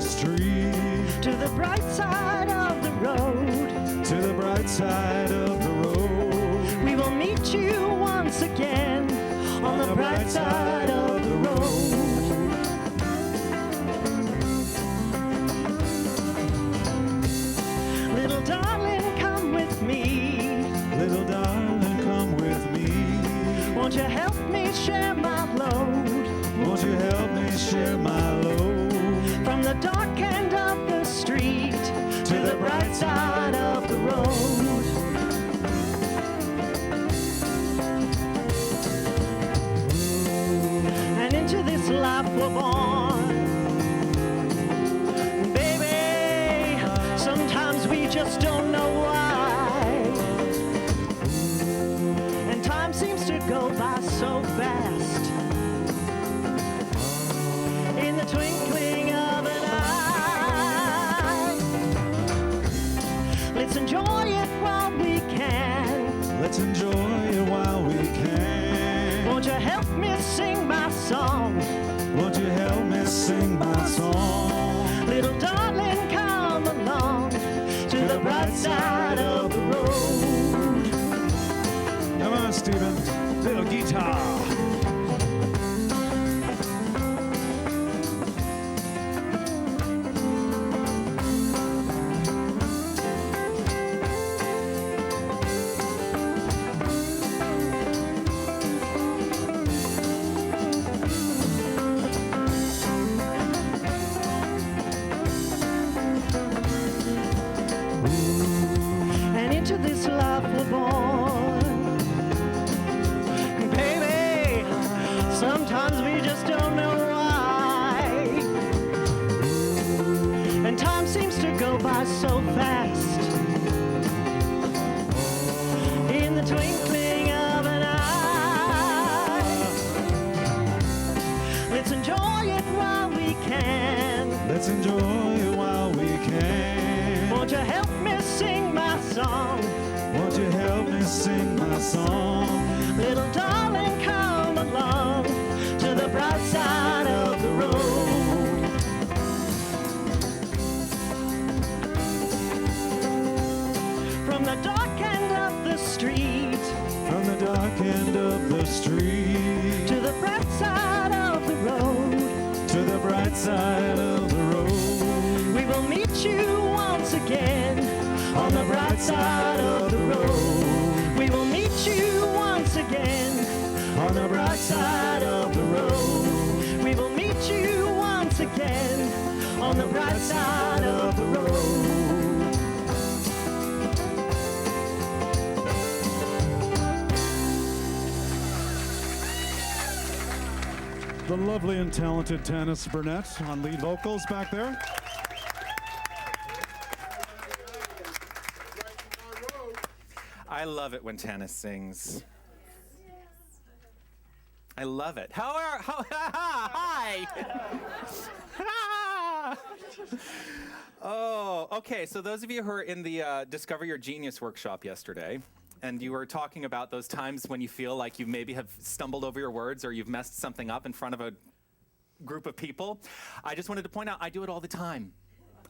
street. To the bright side of the road. To the bright side of the road. We will meet you once again on the bright side of the road. Little darling, come with me. Little darling, come with me. Won't you help me share my load? Won't you help me share my load? From the dark end of the street to the bright side of the road. And into this life we're born. Baby, sometimes we just don't know why. And time seems to go by so fast. In the twinkling of an eye. Let's enjoy it while we can. Let's enjoy it while we can. Won't you help me sing my song? Won't you help me sing my song? Little darling, come along to the bright side of the road. Come on, Stephen. Little guitar. And into this life we're born. Baby, sometimes we just don't know why. And time seems to go by so fast. In the twinkling of an eye. Let's enjoy it while we can. Let's enjoy it while we can. Won't you help me sing my song? Won't you help me sing my song? Little darling, come along to the bright side of the road. From the dark end of the street. From the dark end of the street. To the bright side of the road. To the bright side of the road. We will meet you once again on the bright side of the road. We will meet you once again on the bright side of the road. We will meet you once again on the bright side of the road. The lovely and talented Tanis Burnett on lead vocals back there. I love it when Tanis sings. I love it. Hi. Oh, okay. So those of you who are in the Discover Your Genius workshop yesterday, and you were talking about those times when you feel like you maybe have stumbled over your words or you've messed something up in front of a group of people, I just wanted to point out I do it all the time.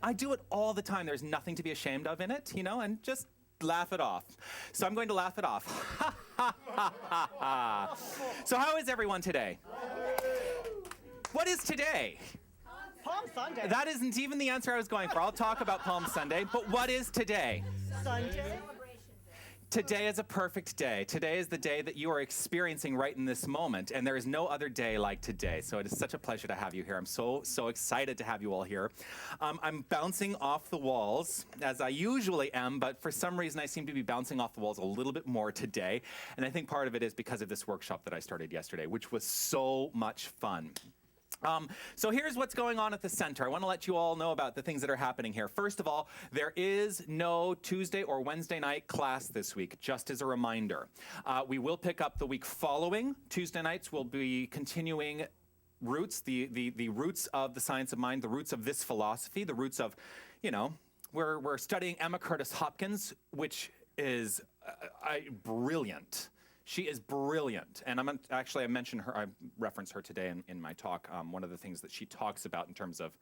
I do it all the time. There's nothing to be ashamed of in it, you know, and just laugh it off. So I'm going to laugh it off. So how is everyone today? What is today? Palm Sunday. That isn't even the answer I was going for. I'll talk about Palm Sunday, but what is today? Sunday. Today is a perfect day. Today is the day that you are experiencing right in this moment, and there is no other day like today. So it is such a pleasure to have you here. I'm so excited to have you all here. I'm bouncing off the walls, as I usually am, but for some reason I seem to be bouncing off the walls a little bit more today, and I think part of it is because of this workshop that I started yesterday, which was so much fun. So here's what's going on at the center. I want to let you all know about the things that are happening here. First of all, there is no Tuesday or Wednesday night class this week, just as a reminder. We will pick up the week following. Tuesday nights we'll be continuing roots, the roots of the science of mind, the roots of this philosophy, the roots of, you know, we're studying Emma Curtis Hopkins, which is brilliant. She is brilliant, and I mentioned her, I referenced her today in my talk. One of the things that she talks about in terms of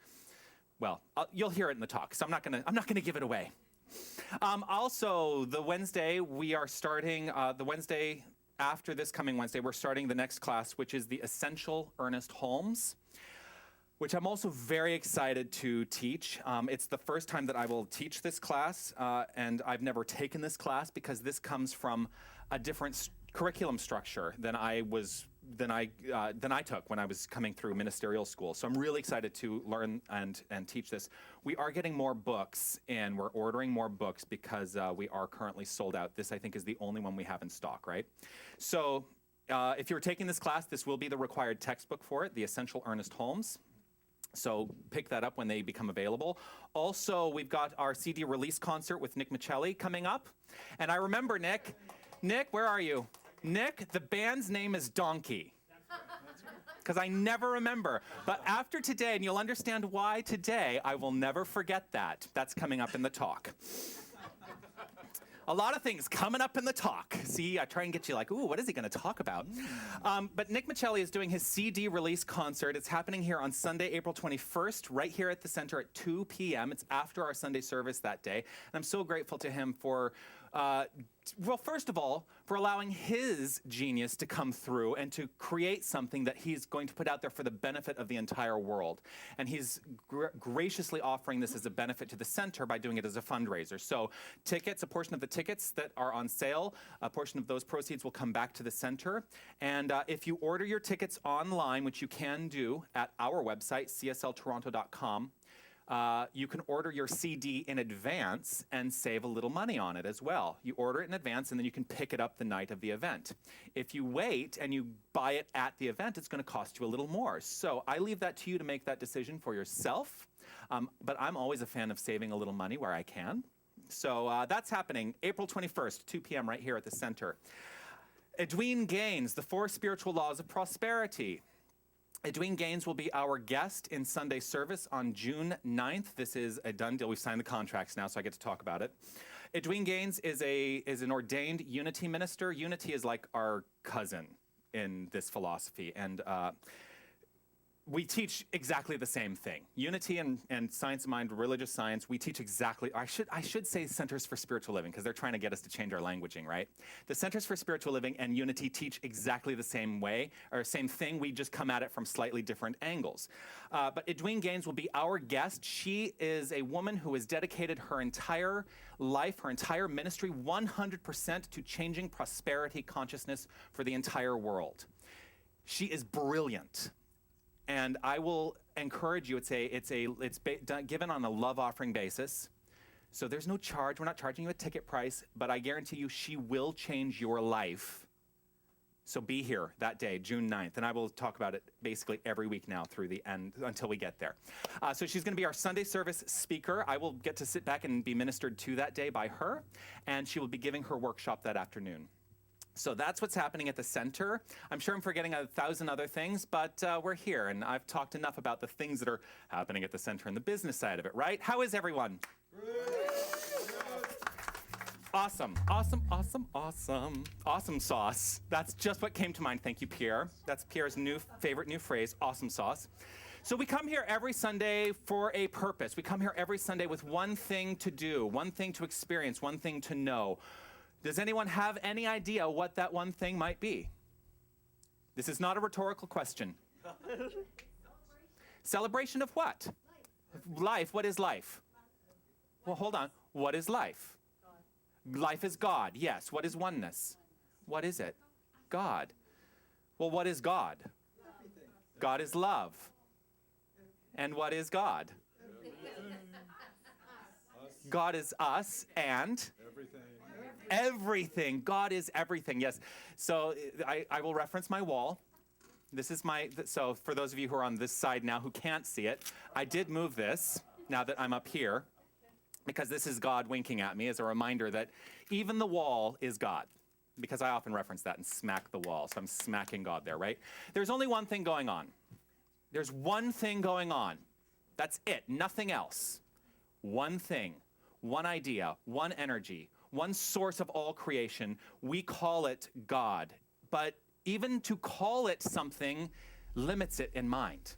well, you'll hear it in the talk, so I'm not gonna give it away. Also, the Wednesday we are starting, the Wednesday after this coming Wednesday, we're starting the next class, which is the Essential Ernest Holmes, which I'm also very excited to teach. It's the first time that I will teach this class, and I've never taken this class because this comes from a different curriculum structure than I took when I was coming through ministerial school. So I'm really excited to learn and teach this. We are getting more books, and we're ordering more books because we are currently sold out. This, I think, is the only one we have in stock, right? So if you're taking this class, this will be the required textbook for it, the Essential Ernest Holmes. So pick that up when they become available. Also, we've got our CD release concert with Nick Michelli coming up. And I remember, Nick, where are you? Nick, the band's name is Donkey. Because I never remember. But after today, and you'll understand why today, I will never forget that. That's coming up in the talk. A lot of things coming up in the talk. See, I try and get you like, ooh, what is he going to talk about? But Nick Michelli is doing his CD release concert. It's happening here on Sunday, April 21st, right here at the center at 2 p.m. It's after our Sunday service that day. And I'm so grateful to him for, well, first of all, for allowing his genius to come through and to create something that he's going to put out there for the benefit of the entire world. And he's graciously offering this as a benefit to the center by doing it as a fundraiser. So tickets, a portion of the tickets that are on sale, a portion of those proceeds will come back to the center. And if you order your tickets online, which you can do at our website, csltoronto.com, you can order your CD in advance and save a little money on it as well. You order it in advance and then you can pick it up the night of the event. If you wait and you buy it at the event, it's going to cost you a little more. So I leave that to you to make that decision for yourself. But I'm always a fan of saving a little money where I can. So that's happening April 21st, 2 p.m. right here at the center. Edwene Gaines, The 4 Spiritual Laws of Prosperity. Edwene Gaines will be our guest in Sunday service on June 9th. This is a done deal. We've signed the contracts now, so I get to talk about it. Edwene Gaines is an ordained Unity minister. Unity is like our cousin in this philosophy, and we teach exactly the same thing. Unity and Science of Mind, religious science, we teach exactly, I should say Centers for Spiritual Living, because they're trying to get us to change our languaging, right? The Centers for Spiritual Living and Unity teach exactly the same way, or same thing, we just come at it from slightly different angles. But Edwene Gaines will be our guest. She is a woman who has dedicated her entire life, her entire ministry, 100% to changing prosperity consciousness for the entire world. She is brilliant. And I will encourage you, it's given on a love offering basis. So there's no charge. We're not charging you a ticket price, but I guarantee you she will change your life. So be here that day, June 9th. And I will talk about it basically every week now through the end until we get there. So she's going to be our Sunday service speaker. I will get to sit back and be ministered to that day by her. And she will be giving her workshop that afternoon. So that's what's happening at the center. I'm sure I'm forgetting 1,000 other things, but we're here, and I've talked enough about the things that are happening at the center and the business side of it, right? How is everyone? Awesome, awesome, awesome, awesome. Awesome sauce. That's just what came to mind. Thank you, Pierre. That's Pierre's favorite new phrase, awesome sauce. So we come here every Sunday for a purpose. We come here every Sunday with one thing to do, one thing to experience, one thing to know. Does anyone have any idea what that one thing might be? This is not a rhetorical question. Celebration of what? Life. What is life? Well, hold on. What is life? Life is God. Yes. What is oneness? What is it? God. Well, what is God? God is love. And what is God? God is us and everything. God is everything. Yes. So I will reference my wall. This is so for those of you who are on this side now who can't see it, I did move this now that I'm up here because this is God winking at me as a reminder that even the wall is God, because I often reference that and smack the wall. So I'm smacking God there, right? There's only one thing going on. There's one thing going on. That's it. Nothing else. One thing, one idea, one energy, one source of all creation. We call it God. But even to call it something limits it in mind.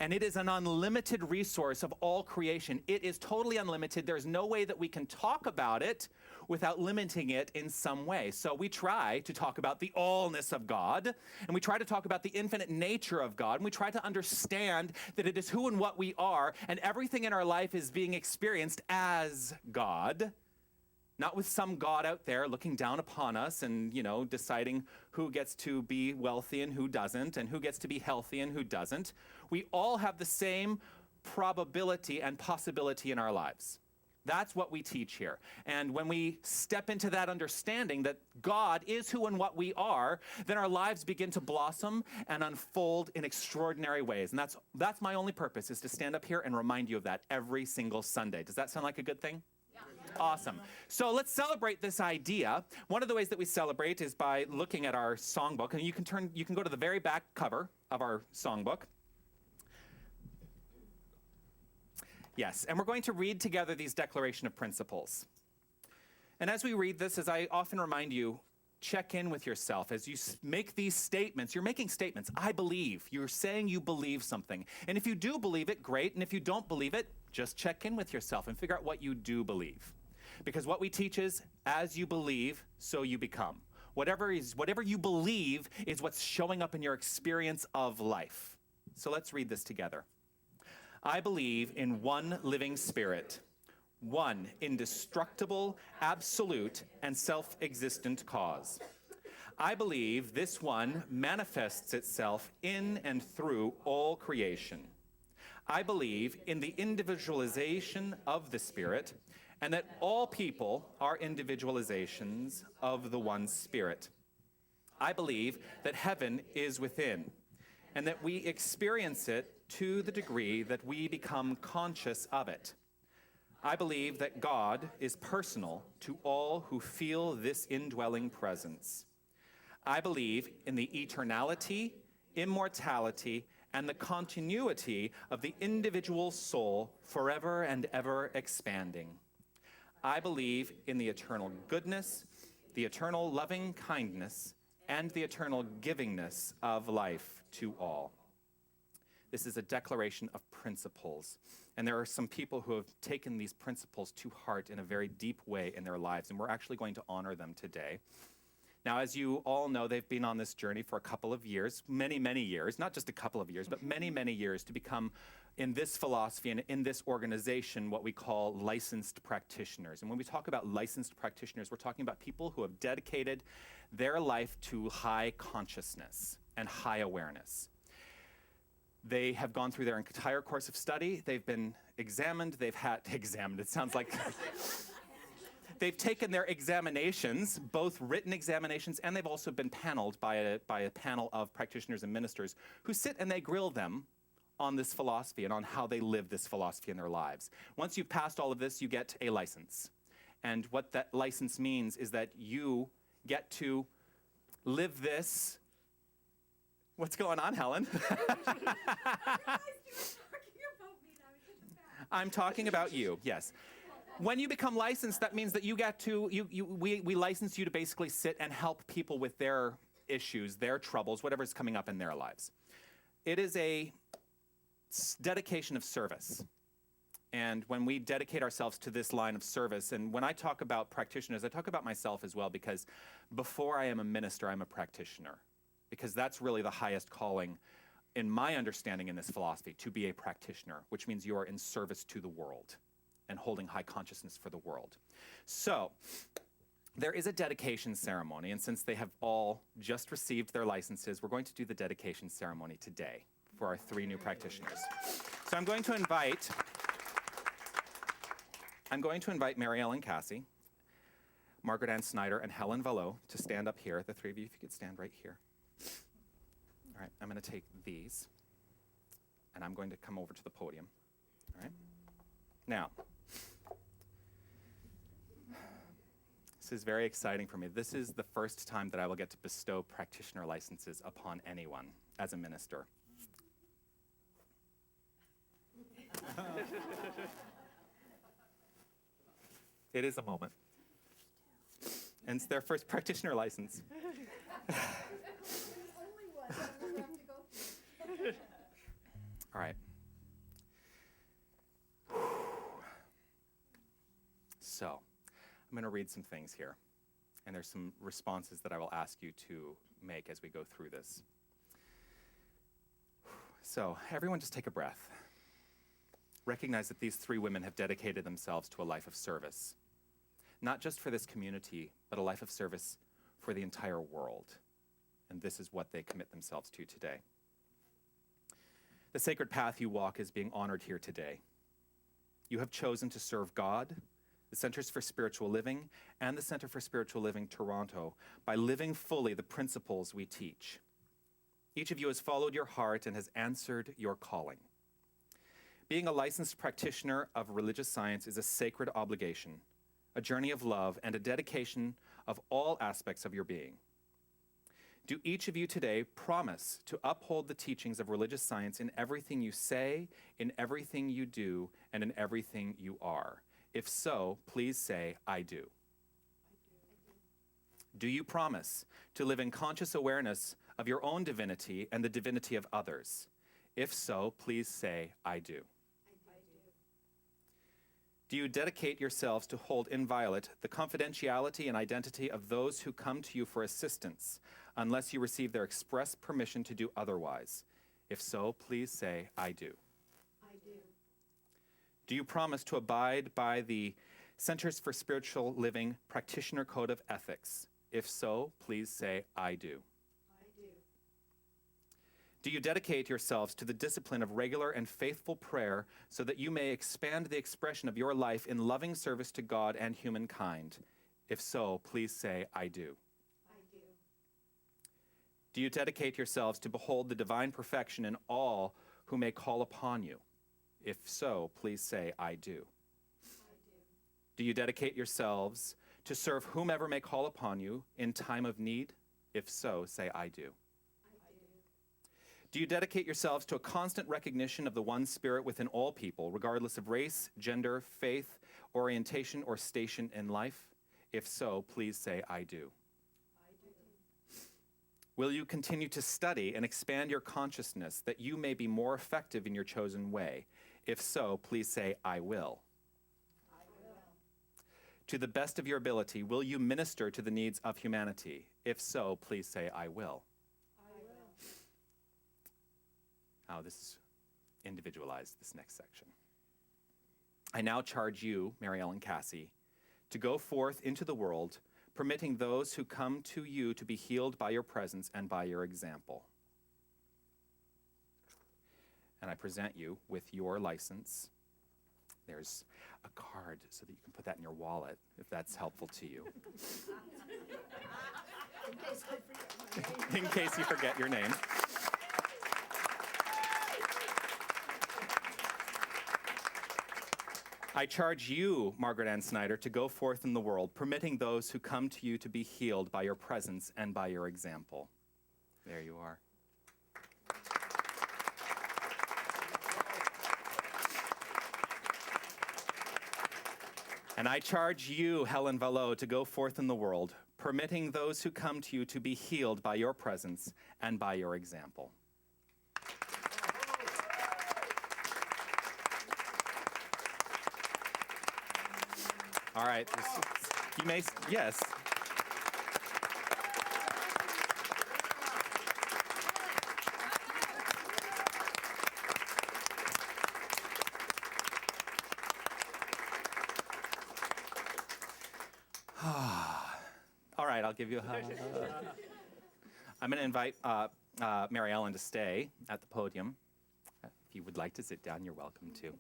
and it is an unlimited resource of all creation. It is totally unlimited. There's no way that we can talk about it without limiting it in some way. So we try to talk about the allness of God, and we try to talk about the infinite nature of God, and we try to understand that it is who and what we are, and everything in our life is being experienced as God, not with some God out there looking down upon us and, deciding who gets to be wealthy and who doesn't, and who gets to be healthy and who doesn't. We all have the same probability and possibility in our lives. That's what we teach here. And when we step into that understanding that God is who and what we are, then our lives begin to blossom and unfold in extraordinary ways. And that's my only purpose, is to stand up here and remind you of that every single Sunday. Does that sound like a good thing? Awesome. So let's celebrate this idea. One of the ways that we celebrate is by looking at our songbook. And you can go to the very back cover of our songbook. Yes, and we're going to read together these declaration of principles. And as we read this, as I often remind you, check in with yourself. As you make these statements, you're making statements. I believe. You're saying you believe something. And if you do believe it, great. And if you don't believe it, just check in with yourself and figure out what you do believe. Because what we teach is, as you believe, so you become. Whatever you believe is what's showing up in your experience of life. So let's read this together. I believe in one living spirit, one indestructible, absolute, and self-existent cause. I believe this one manifests itself in and through all creation. I believe in the individualization of the Spirit, and that all people are individualizations of the one Spirit. I believe that heaven is within, and that we experience it to the degree that we become conscious of it. I believe that God is personal to all who feel this indwelling presence. I believe in the eternality, immortality, and the continuity of the individual soul forever and ever expanding. I believe in the eternal goodness, the eternal loving kindness, and the eternal givingness of life to all. This is a declaration of principles. And there are some people who have taken these principles to heart in a very deep way in their lives, and we're actually going to honor them today. Now, as you all know, they've been on this journey for a couple of years, many, many years, not just a couple of years, but many, many years to become, in this philosophy and in this organization, what we call licensed practitioners. And when we talk about licensed practitioners, we're talking about people who have dedicated their life to high consciousness and high awareness. They have gone through their entire course of study. They've been examined. They've had examined. It sounds like they've taken their examinations, both written examinations, and they've also been paneled by a panel of practitioners and ministers who sit and they grill them on this philosophy and on how they live this philosophy in their lives. Once you've passed all of this, you get a license. And what that license means is that you get to live this. What's going on, Helen? I'm talking about you, yes. When you become licensed, that means that you get to, we license you to basically sit and help people with their issues, their troubles, whatever's coming up in their lives. It is a dedication of service. And when we dedicate ourselves to this line of service, and when I talk about practitioners, I talk about myself as well, because before I am a minister, I'm a practitioner. Because that's really the highest calling, in my understanding in this philosophy, to be a practitioner, which means you are in service to the world and holding high consciousness for the world. So there is a dedication ceremony, and since they have all just received their licenses, we're going to do the dedication ceremony today for our 3 new practitioners. So I'm going to invite Mary Ellen Cassie, Margaret Ann Snyder, and Helen Vallot to stand up here. The 3 of you, if you could stand right here. All right, I'm going to take these, and I'm going to come over to the podium. All right? Now, this is very exciting for me. This is the first time that I will get to bestow practitioner licenses upon anyone as a minister. It is a moment. And it's their first practitioner license. All right. So, I'm going to read some things here, and there's some responses that I will ask you to make as we go through this. So, everyone just take a breath. Recognize that these three women have dedicated themselves to a life of service, not just for this community, but a life of service for the entire world. And this is what they commit themselves to today. The sacred path you walk is being honored here today. You have chosen to serve God, the Centers for Spiritual Living, and the Center for Spiritual Living Toronto by living fully the principles we teach. Each of you has followed your heart and has answered your calling. Being a licensed practitioner of religious science is a sacred obligation, a journey of love, and a dedication of all aspects of your being. Do each of you today promise to uphold the teachings of religious science in everything you say, in everything you do, and in everything you are? If so, please say, I do. Do you promise to live in conscious awareness of your own divinity and the divinity of others? If so, please say, I do. Do you dedicate yourselves to hold inviolate the confidentiality and identity of those who come to you for assistance, unless you receive their express permission to do otherwise? If so, please say, I do. I do. Do you promise to abide by the Centers for Spiritual Living Practitioner Code of Ethics? If so, please say, I do. I do. Do you dedicate yourselves to the discipline of regular and faithful prayer so that you may expand the expression of your life in loving service to God and humankind? If so, please say, I do. I do. Do you dedicate yourselves to behold the divine perfection in all who may call upon you? If so, please say, I do. I do. Do you dedicate yourselves to serve whomever may call upon you in time of need? If so, say, I do. Do you dedicate yourselves to a constant recognition of the one Spirit within all people, regardless of race, gender, faith, orientation, or station in life? If so, please say, I do. I do. Will you continue to study and expand your consciousness that you may be more effective in your chosen way? If so, please say, I will. I will. To the best of your ability, will you minister to the needs of humanity? If so, please say, I will. Oh, this is individualized, this next section. I now charge you, Mary Ellen Cassie, to go forth into the world, permitting those who come to you to be healed by your presence and by your example. And I present you with your license. There's a card so that you can put that in your wallet, if that's helpful to you. In case I forget my name. In case you forget your name. I charge you, Margaret Ann Snyder, to go forth in the world, permitting those who come to you to be healed by your presence and by your example. There you are. And I charge you, Helen Vallot, to go forth in the world, permitting those who come to you to be healed by your presence and by your example. All right, you may, yes. All right, I'll give you a hug. I'm going to invite Mary Ellen to stay at the podium. If you would like to sit down, you're welcome to.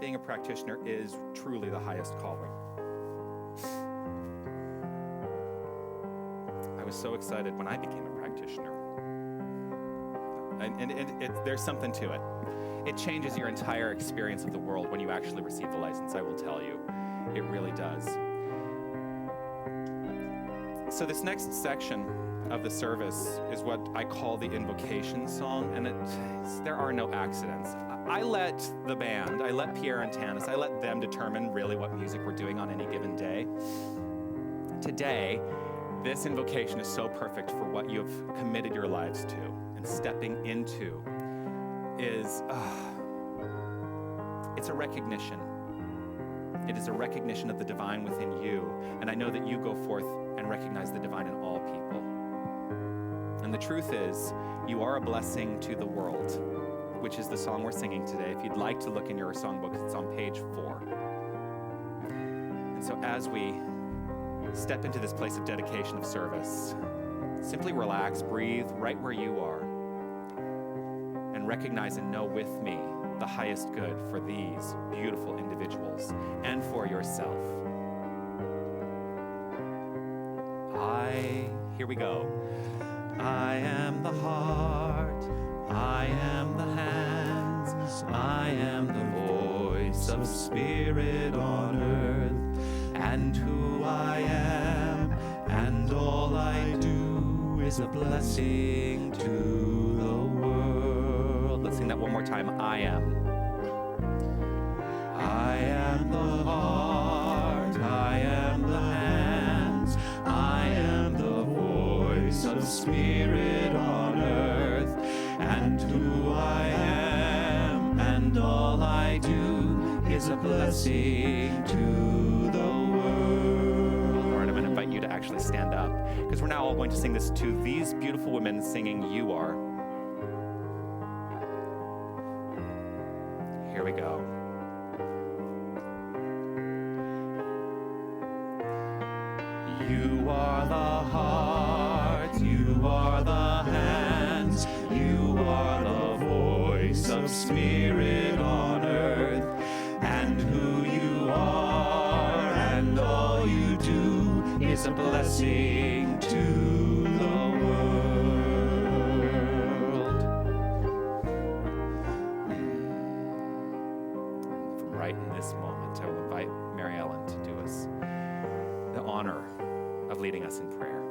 Being a practitioner is truly the highest calling. I was so excited when I became a practitioner. And there's something to it. It changes your entire experience of the world when you actually receive the license, I will tell you. It really does. So this next section of the service is what I call the invocation song, and there are no accidents. I let the band, I let Pierre and Tanis, I let them determine really what music we're doing on any given day. Today, this invocation is so perfect for what you have committed your lives to and and stepping into is, it's a recognition. It is a recognition of the divine within you. And I know that you go forth and recognize the divine in all people. And the truth is, you are a blessing to the world, which is the song we're singing today. If you'd like to look in your songbook, it's on page 4. And so as we step into this place of dedication of service, simply relax, breathe right where you are, and recognize and know with me the highest good for these beautiful individuals and for yourself. Here we go. I am the heart, I am the hands, I am the voice of spirit on earth, and who I am, and all I do is a blessing to the world. Let's sing that one more time. I am. I am the heart, I am the hands, I am the voice of spirit on earth, and who I am, and all I do is a blessing to the world. All right, I'm going to invite you to actually stand up, because we're now all going to sing this to these beautiful women singing You Are. Here we go. You are the heart, you are the hands, you are the voice of spirit on earth, and who you are, and all you do is a blessing to the world. From right in this moment, I will invite Mary Ellen to do us the honor of leading us in prayer.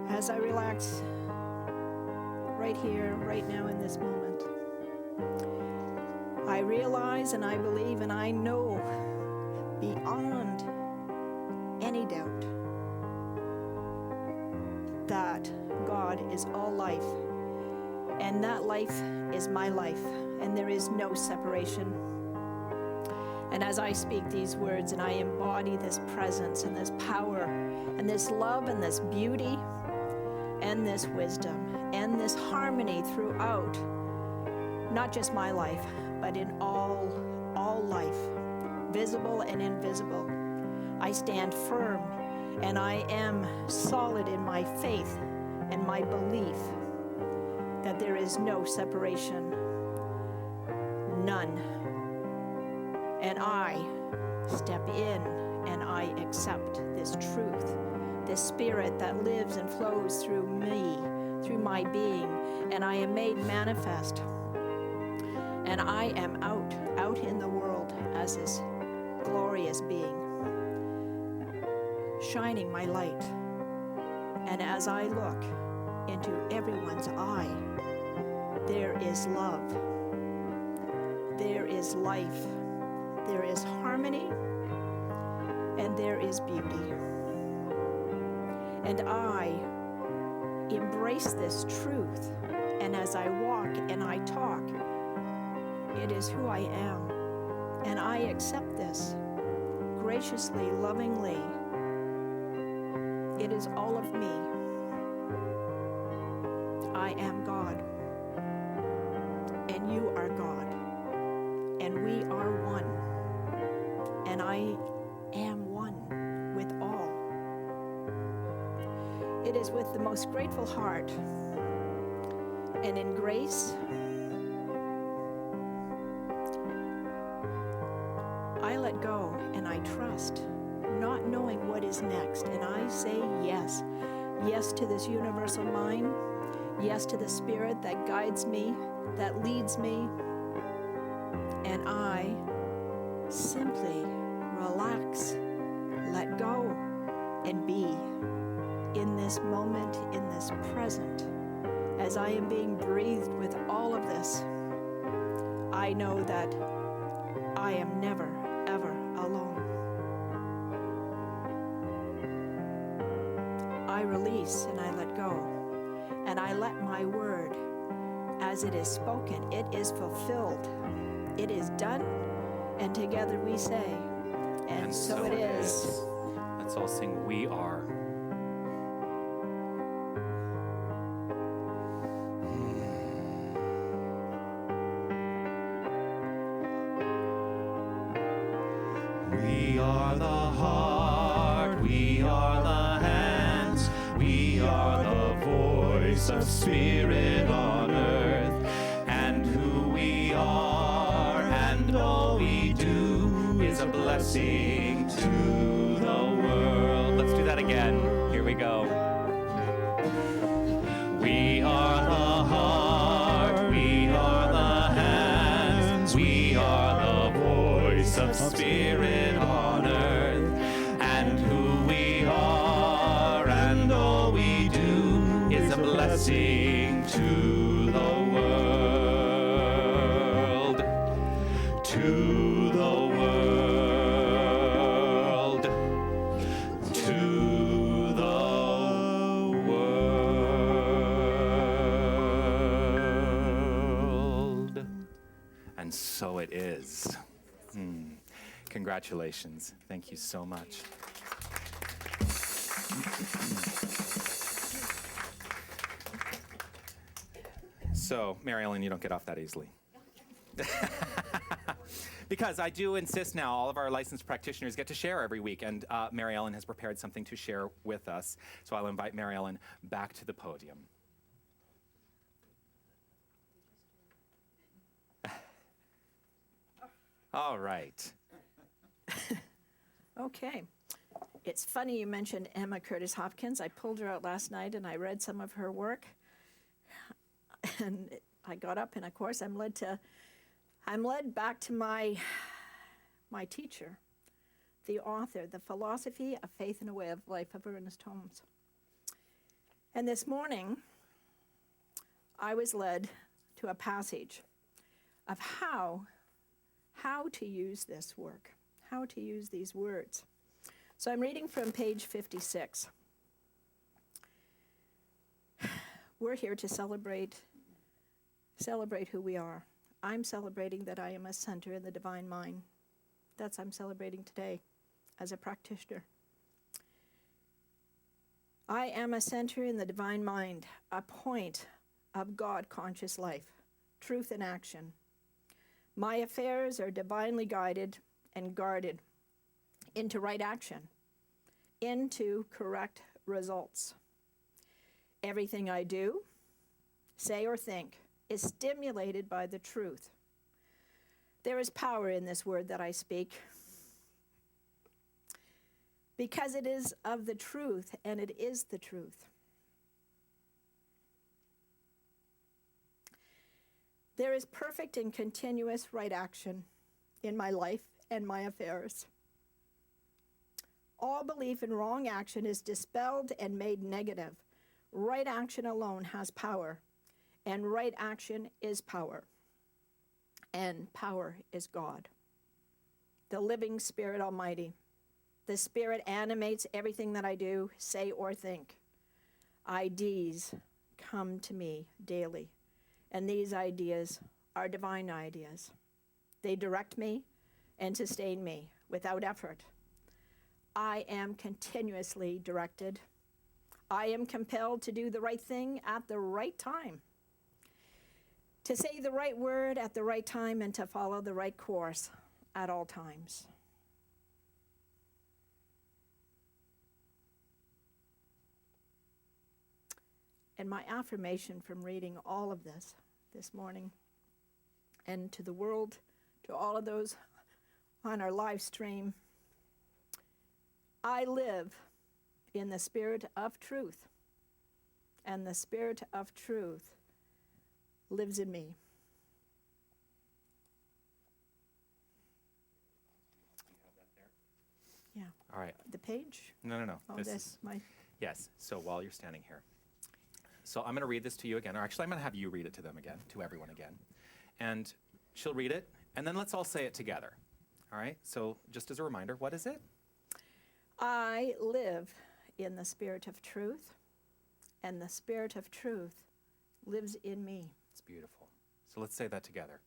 As I relax right here, right now in this moment, I realize and I believe and I know beyond any doubt that God is all life, and that life is my life, and there is no separation. And as I speak these words and I embody this presence and this power and this love and this beauty and this wisdom and this harmony throughout, not just my life, but in all life, visible and invisible, I stand firm and I am solid in my faith and my belief that there is no separation, none. And I step in and I accept this truth, this spirit that lives and flows through me, through my being, and I am made manifest. And I am out in the world as this glorious being, shining my light. And as I look into everyone's eye, there is love, there is life, there is harmony, and there is beauty. And I embrace this truth, and as I walk and I talk, it is who I am, and I accept this graciously, lovingly. It is all of me. I am God, and you are God, and we are one. And I am one with all. It is with the most grateful heart and in grace I let go and I trust, not knowing what is next, and I say yes. Yes to this universal mind, yes to the spirit that guides me, that leads me, and I simply relax, let go, and be in this moment, in this present. As I am being breathed with all of this, I know that I am never, ever alone. I release and I let go. and I let my word, as it is spoken, it is fulfilled. It is done, and together we say, and so it is. Let's all sing, we are. We are the heart, we are the hands, we are the voice of spirit on earth, and who we are and all we do is a blessing to the world. Let's do that again. Here we go. We are the heart, we are the hands, we are the voice of spirit on earth, and who we are and all we do is a blessing to the world, to the world, to the world. And so it is. Congratulations. Thank you so much. So, Mary Ellen, you don't get off that easily. Because I do insist now, all of our licensed practitioners get to share every week, and Mary Ellen has prepared something to share with us. So I'll invite Mary Ellen back to the podium. All right. Okay. It's funny you mentioned Emma Curtis Hopkins. I pulled her out last night and I read some of her work. And I got up and of course I'm led back to my teacher, the author, The Philosophy of Faith and a Way of Life of Ernest Holmes. And this morning, I was led to a passage of how to use this work, how to use these words. So I'm reading from page 56. We're here to celebrate who we are. I'm celebrating that I am a center in the divine mind. That's I'm celebrating today as a practitioner. I am a center in the divine mind, a point of God-conscious life, truth and action. My affairs are divinely guided and guarded into right action, into correct results. Everything I do, say, or think is stimulated by the truth. There is power in this word that I speak because it is of the truth and it is the truth. There is perfect and continuous right action in my life and my affairs. All belief in wrong action is dispelled and made negative. Right action alone has power, and right action is power, and power is God, the living Spirit Almighty. The Spirit animates everything that I do, say, or think. Ideas come to me daily. And these ideas are divine ideas. They direct me and sustain me without effort. I am continuously directed. I am compelled to do the right thing at the right time, to say the right word at the right time, and to follow the right course at all times. And my affirmation from reading all of this morning, and to the world, to all of those on our live stream, I live in the Spirit of truth, and the Spirit of truth lives in me. You have that there? Yeah. All right. The page? No. Oh, this. Yes. So while you're standing here. So I'm going to read this to you again, or actually I'm going to have you read it to them again, to everyone again. And she'll read it, and then let's all say it together. All right? So just as a reminder, what is it? I live in the Spirit of truth, and the Spirit of truth lives in me. It's beautiful. So let's say that together.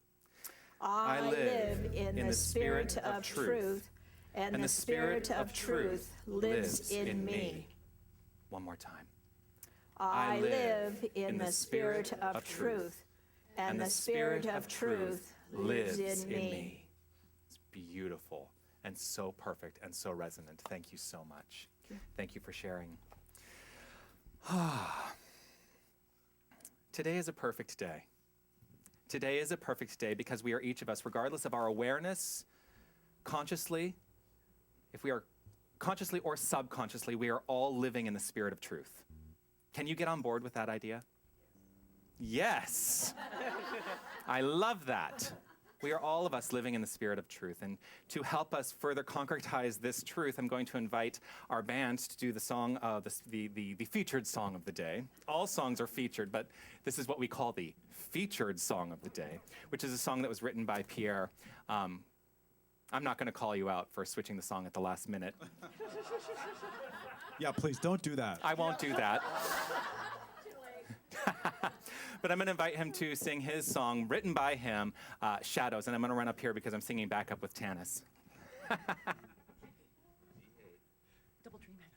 I live in the Spirit of truth, and the Spirit of truth lives in me. One more time. I live in the Spirit of truth, and the Spirit of truth lives in me. It's beautiful and so perfect and so resonant. Thank you so much. Thank you for sharing. Today is a perfect day. Today is a perfect day because we are each of us, regardless of our awareness, consciously, if we are consciously or subconsciously, we are all living in the Spirit of truth. Can you get on board with that idea? Yes. I love that. We are all of us living in the Spirit of truth. And to help us further concretize this truth, I'm going to invite our band to do the song, the featured song of the day. All songs are featured, but this is what we call the featured song of the day, which is a song that was written by Pierre. I'm not going to call you out for switching the song at the last minute. Yeah, please don't do that. I won't do that. But I'm going to invite him to sing his song written by him, Shadows. And I'm going to run up here because I'm singing backup with Tanis. Double dream hands.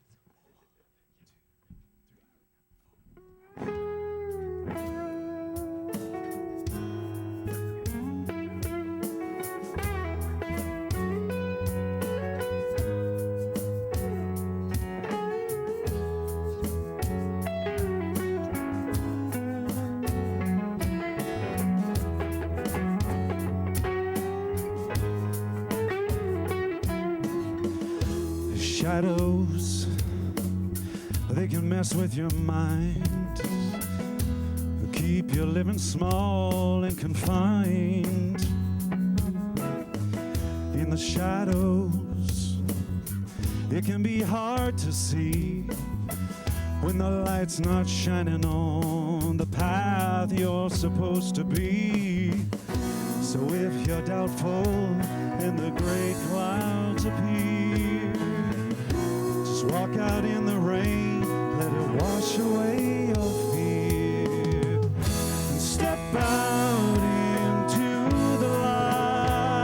Shadows, they can mess with your mind, keep you living small and confined. In the shadows, it can be hard to see when the light's not shining on the path you're supposed to be. So if you're doubtful and the gray clouds appear, just walk out in the rain, let it wash away your fear, and step out into the light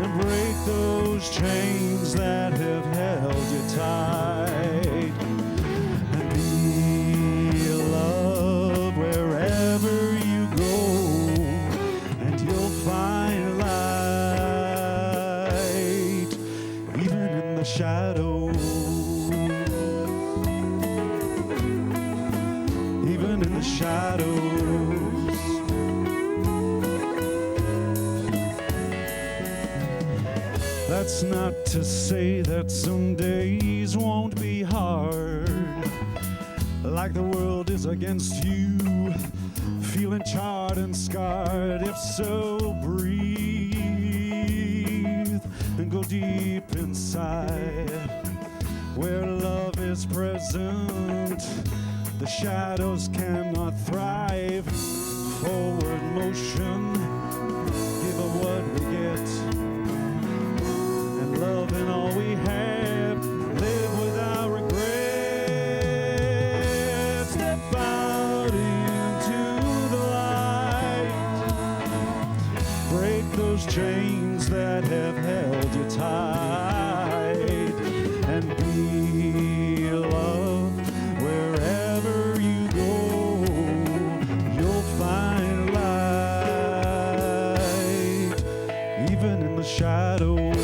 and break those chains that have held you tight, and be love wherever you go, and you'll find light even in the shadows. Even in the shadows. That's not to say that some days won't be hard, like the world is against you, feeling charred and scarred. If so, breathe and go deep inside, where love is present. The shadows cannot thrive. Forward motion, give up what we get, and love in all we have, live without regret. Step out into the light, break those chains that have held you tight, and be love wherever you go. You'll find light even in the shadows.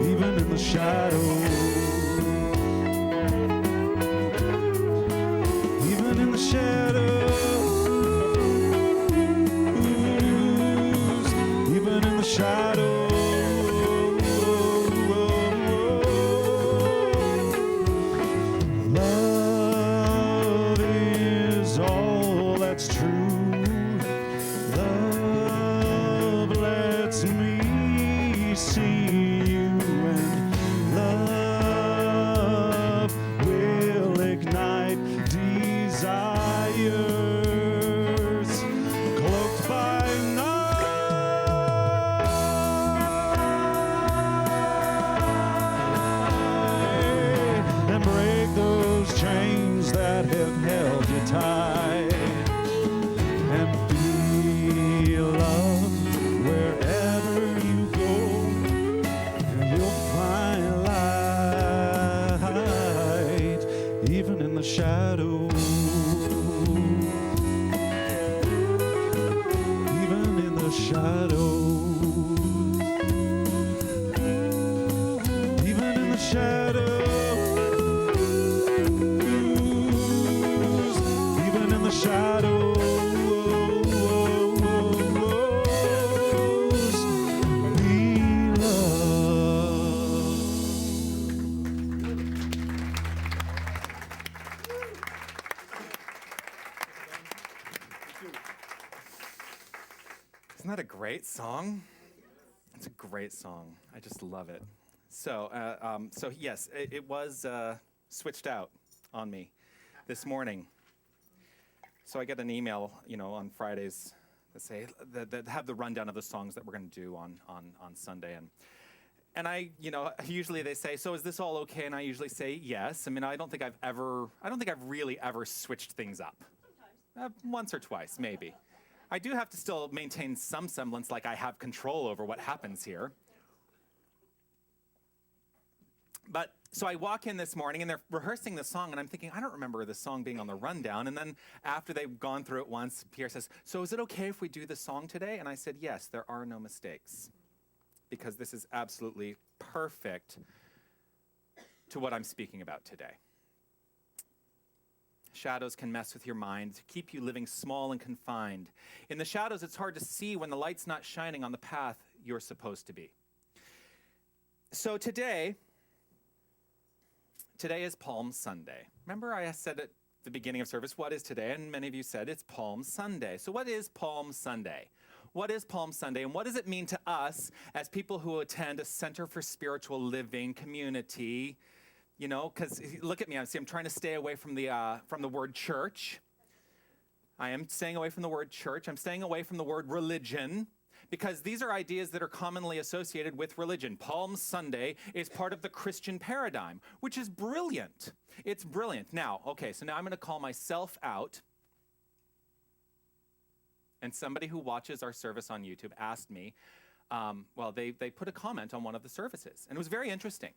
Even in the shadows. Even in the shadows. Even held you tight. And feel love wherever you go, and you'll find light, even in the shadows. Even in the shadows. Even in the shadows. Even in the shadows. Be loved. Isn't that a great song? It's a great song. I just love it. So yes, it was switched out on me this morning. So I get an email, on Fridays that say that have the rundown of the songs that we're going to do on Sunday, and I, usually they say, so is this all okay? And I usually say yes. I mean, I don't think I've really ever switched things up. Once or twice, maybe. I do have to still maintain some semblance like I have control over what happens here. But so I walk in this morning and they're rehearsing the song and I'm thinking, I don't remember the song being on the rundown. And then after they've gone through it once, Pierre says, so is it okay if we do the song today? And I said, yes, there are no mistakes, because this is absolutely perfect to what I'm speaking about today. Shadows can mess with your mind, keep you living small and confined. In the shadows, it's hard to see when the light's not shining on the path you're supposed to be. So today is Palm Sunday. Remember I said at the beginning of service, what is today? And many of you said it's Palm Sunday. So what is Palm Sunday? What is Palm Sunday, and what does it mean to us as people who attend a Center for Spiritual Living community? Because look at me, I'm trying to stay away from the word church. I am staying away from the word church. I'm staying away from the word religion, because these are ideas that are commonly associated with religion. Palm Sunday is part of the Christian paradigm, which is brilliant. It's brilliant. Now I'm going to call myself out. And somebody who watches our service on YouTube asked me, they put a comment on one of the services, and it was very interesting.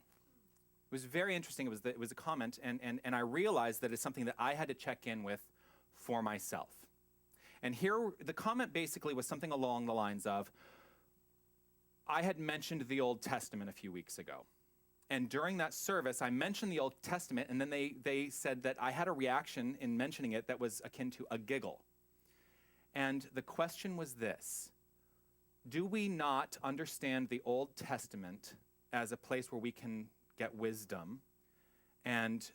It was very interesting. It was a comment, and I realized that it's something that I had to check in with for myself. And here, the comment basically was something along the lines of, I had mentioned the Old Testament a few weeks ago. And during that service, I mentioned the Old Testament, and then they said that I had a reaction in mentioning it that was akin to a giggle. And the question was this: do we not understand the Old Testament as a place where we can get wisdom, and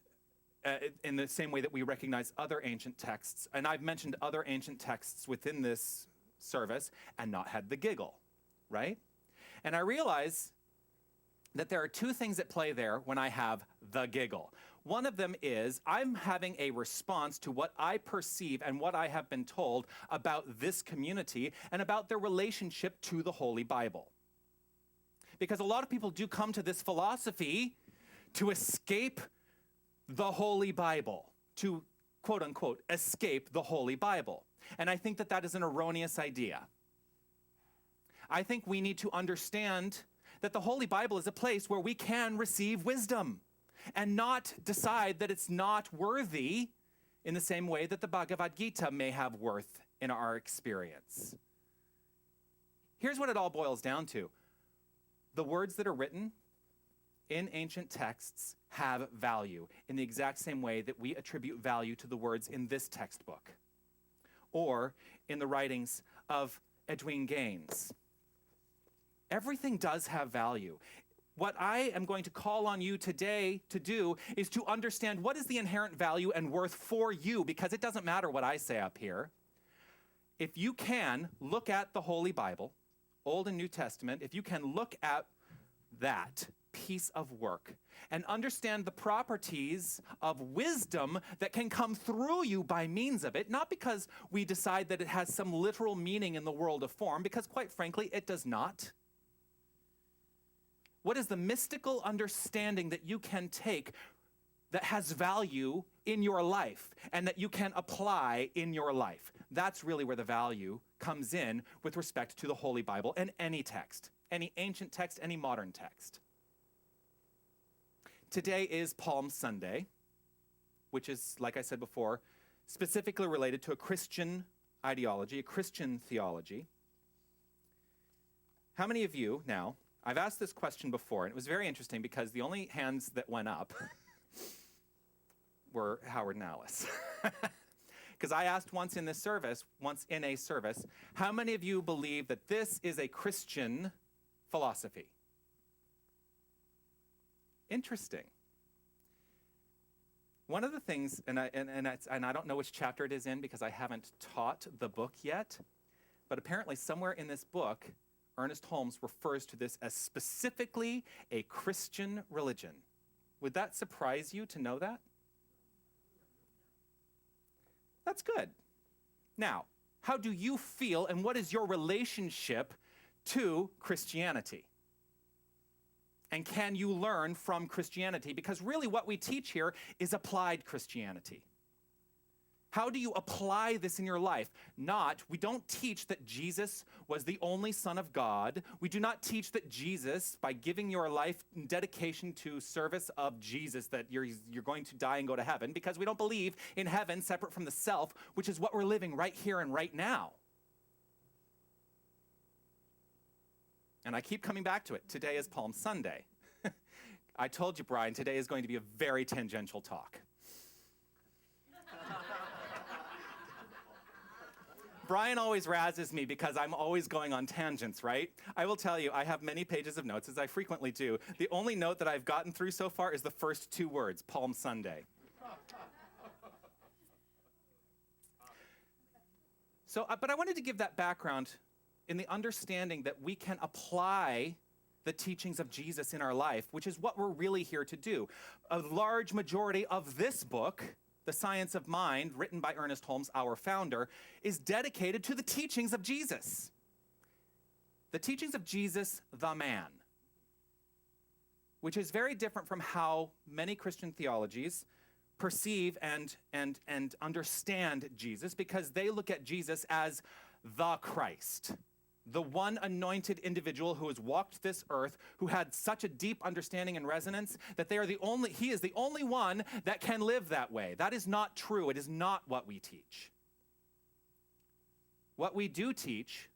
in the same way that we recognize other ancient texts? And I've mentioned other ancient texts within this service and not had the giggle, right? And I realize that there are two things at play there when I have the giggle. One of them is I'm having a response to what I perceive and what I have been told about this community and about their relationship to the Holy Bible. Because a lot of people do come to this philosophy to escape the Holy Bible, to quote unquote escape the Holy Bible. And I think that that is an erroneous idea. I think we need to understand that the Holy Bible is a place where we can receive wisdom and not decide that it's not worthy in the same way that the Bhagavad Gita may have worth in our experience. Here's what it all boils down to. The words that are written in ancient texts have value in the exact same way that we attribute value to the words in this textbook or in the writings of Edwin Gaines. Everything does have value. What I am going to call on you today to do is to understand what is the inherent value and worth for you, because it doesn't matter what I say up here. If you can look at the Holy Bible, Old and New Testament, if you can look at that piece of work and understand the properties of wisdom that can come through you by means of it, not because we decide that it has some literal meaning in the world of form, because quite frankly, it does not. What is the mystical understanding that you can take that has value in your life and that you can apply in your life. That's really where the value comes in with respect to the Holy Bible and any text, any ancient text, any modern text. Today is Palm Sunday, which is, like I said before, specifically related to a Christian ideology, a Christian theology. How many of you now, I've asked this question before, and it was very interesting because the only hands that went up were Howard and Alice. Because I asked once in a service, how many of you believe that this is a Christian philosophy? Interesting. One of the things, and I don't know which chapter it is in because I haven't taught the book yet, but apparently somewhere in this book, Ernest Holmes refers to this as specifically a Christian religion. Would that surprise you to know that? That's good. Now, how do you feel and what is your relationship to Christianity? And can you learn from Christianity? Because really what we teach here is applied Christianity. How do you apply this in your life? We don't teach that Jesus was the only Son of God. We do not teach that Jesus, by giving your life in dedication to service of Jesus, that you're going to die and go to heaven, because we don't believe in heaven separate from the self, which is what we're living right here and right now. And I keep coming back to it. Today is Palm Sunday. I told you, Brian, today is going to be a very tangential talk. Brian always razzes me because I'm always going on tangents, right? I will tell you, I have many pages of notes, as I frequently do. The only note that I've gotten through so far is the first two words, Palm Sunday. But I wanted to give that background in the understanding that we can apply the teachings of Jesus in our life, which is what we're really here to do. A large majority of this book, The Science of Mind, written by Ernest Holmes, our founder, is dedicated to the teachings of Jesus. The teachings of Jesus, the man, which is very different from how many Christian theologies perceive and understand Jesus, because they look at Jesus as the Christ, the one anointed individual who has walked this earth, who had such a deep understanding and resonance that he is the only one that can live that way. That is not true. It is not what we teach. What we do teach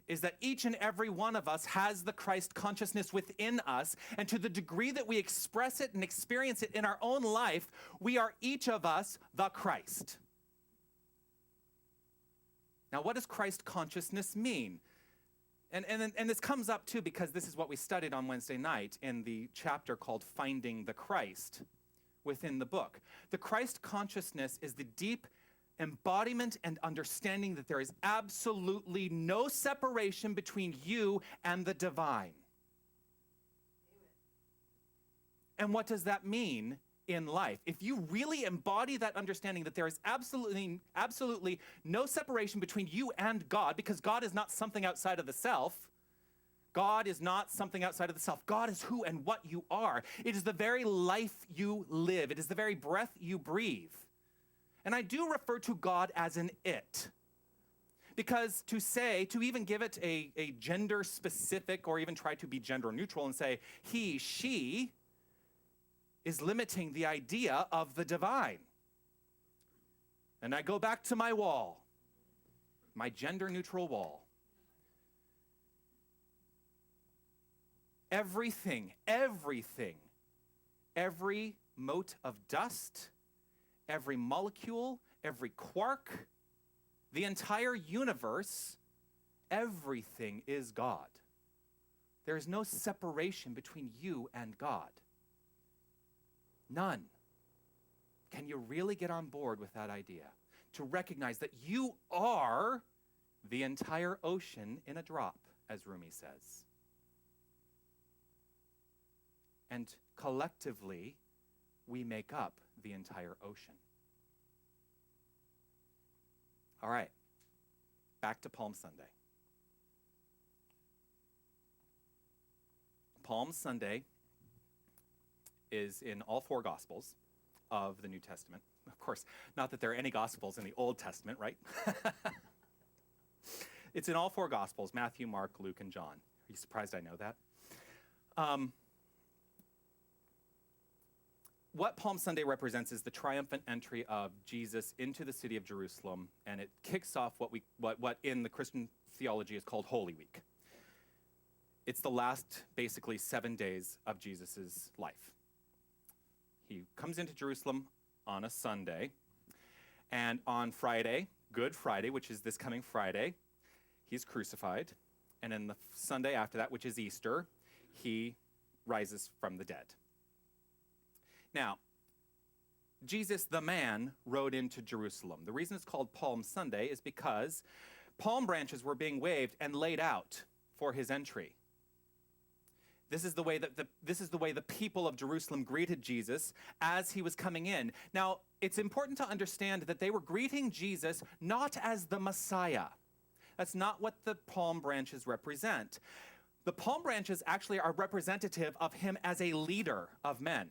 is that each and every one of us has the Christ consciousness within us, and to the degree that we express it and experience it in our own life, we are each of us the Christ. Now, what does Christ consciousness mean? And this comes up too because this is what we studied on Wednesday night in the chapter called Finding the Christ within the book. The Christ consciousness is the deep embodiment and understanding that there is absolutely no separation between you and the divine. And what does that mean in life? If you really embody that understanding that there is absolutely no separation between you and God, because God is not something outside of the self. God is not something outside of the self. God is who and what you are. It is the very life you live. It is the very breath you breathe. And I do refer to God as an it. Because to even give it a gender specific, or even try to be gender neutral and say he, she, is limiting the idea of the divine. And I go back to my wall, my gender neutral wall. Everything, every mote of dust, every molecule, every quark, the entire universe, everything is God. There is no separation between you and God. None. Can you really get on board with that idea? To recognize that you are the entire ocean in a drop, as Rumi says. And collectively, we make up the entire ocean. All right, back to Palm Sunday. Palm Sunday is in all four Gospels of the New Testament. of course, not that there are any Gospels in the Old Testament, right? It's in all 4 Gospels, Matthew, Mark, Luke, and John. Are you surprised I know that? What Palm Sunday represents is the triumphant entry of Jesus into the city of Jerusalem, and it kicks off what in the Christian theology is called Holy Week. It's the last, basically, 7 days of Jesus' life. He comes into Jerusalem on a Sunday, and on Friday, Good Friday, which is this coming Friday, he's crucified, and then the Sunday after that, which is Easter, he rises from the dead. Now, Jesus, the man, rode into Jerusalem. The reason it's called Palm Sunday is because palm branches were being waved and laid out for his entry. This is the way that the people of Jerusalem greeted Jesus as he was coming in. Now, it's important to understand that they were greeting Jesus not as the Messiah. That's not what the palm branches represent. The palm branches actually are representative of him as a leader of men.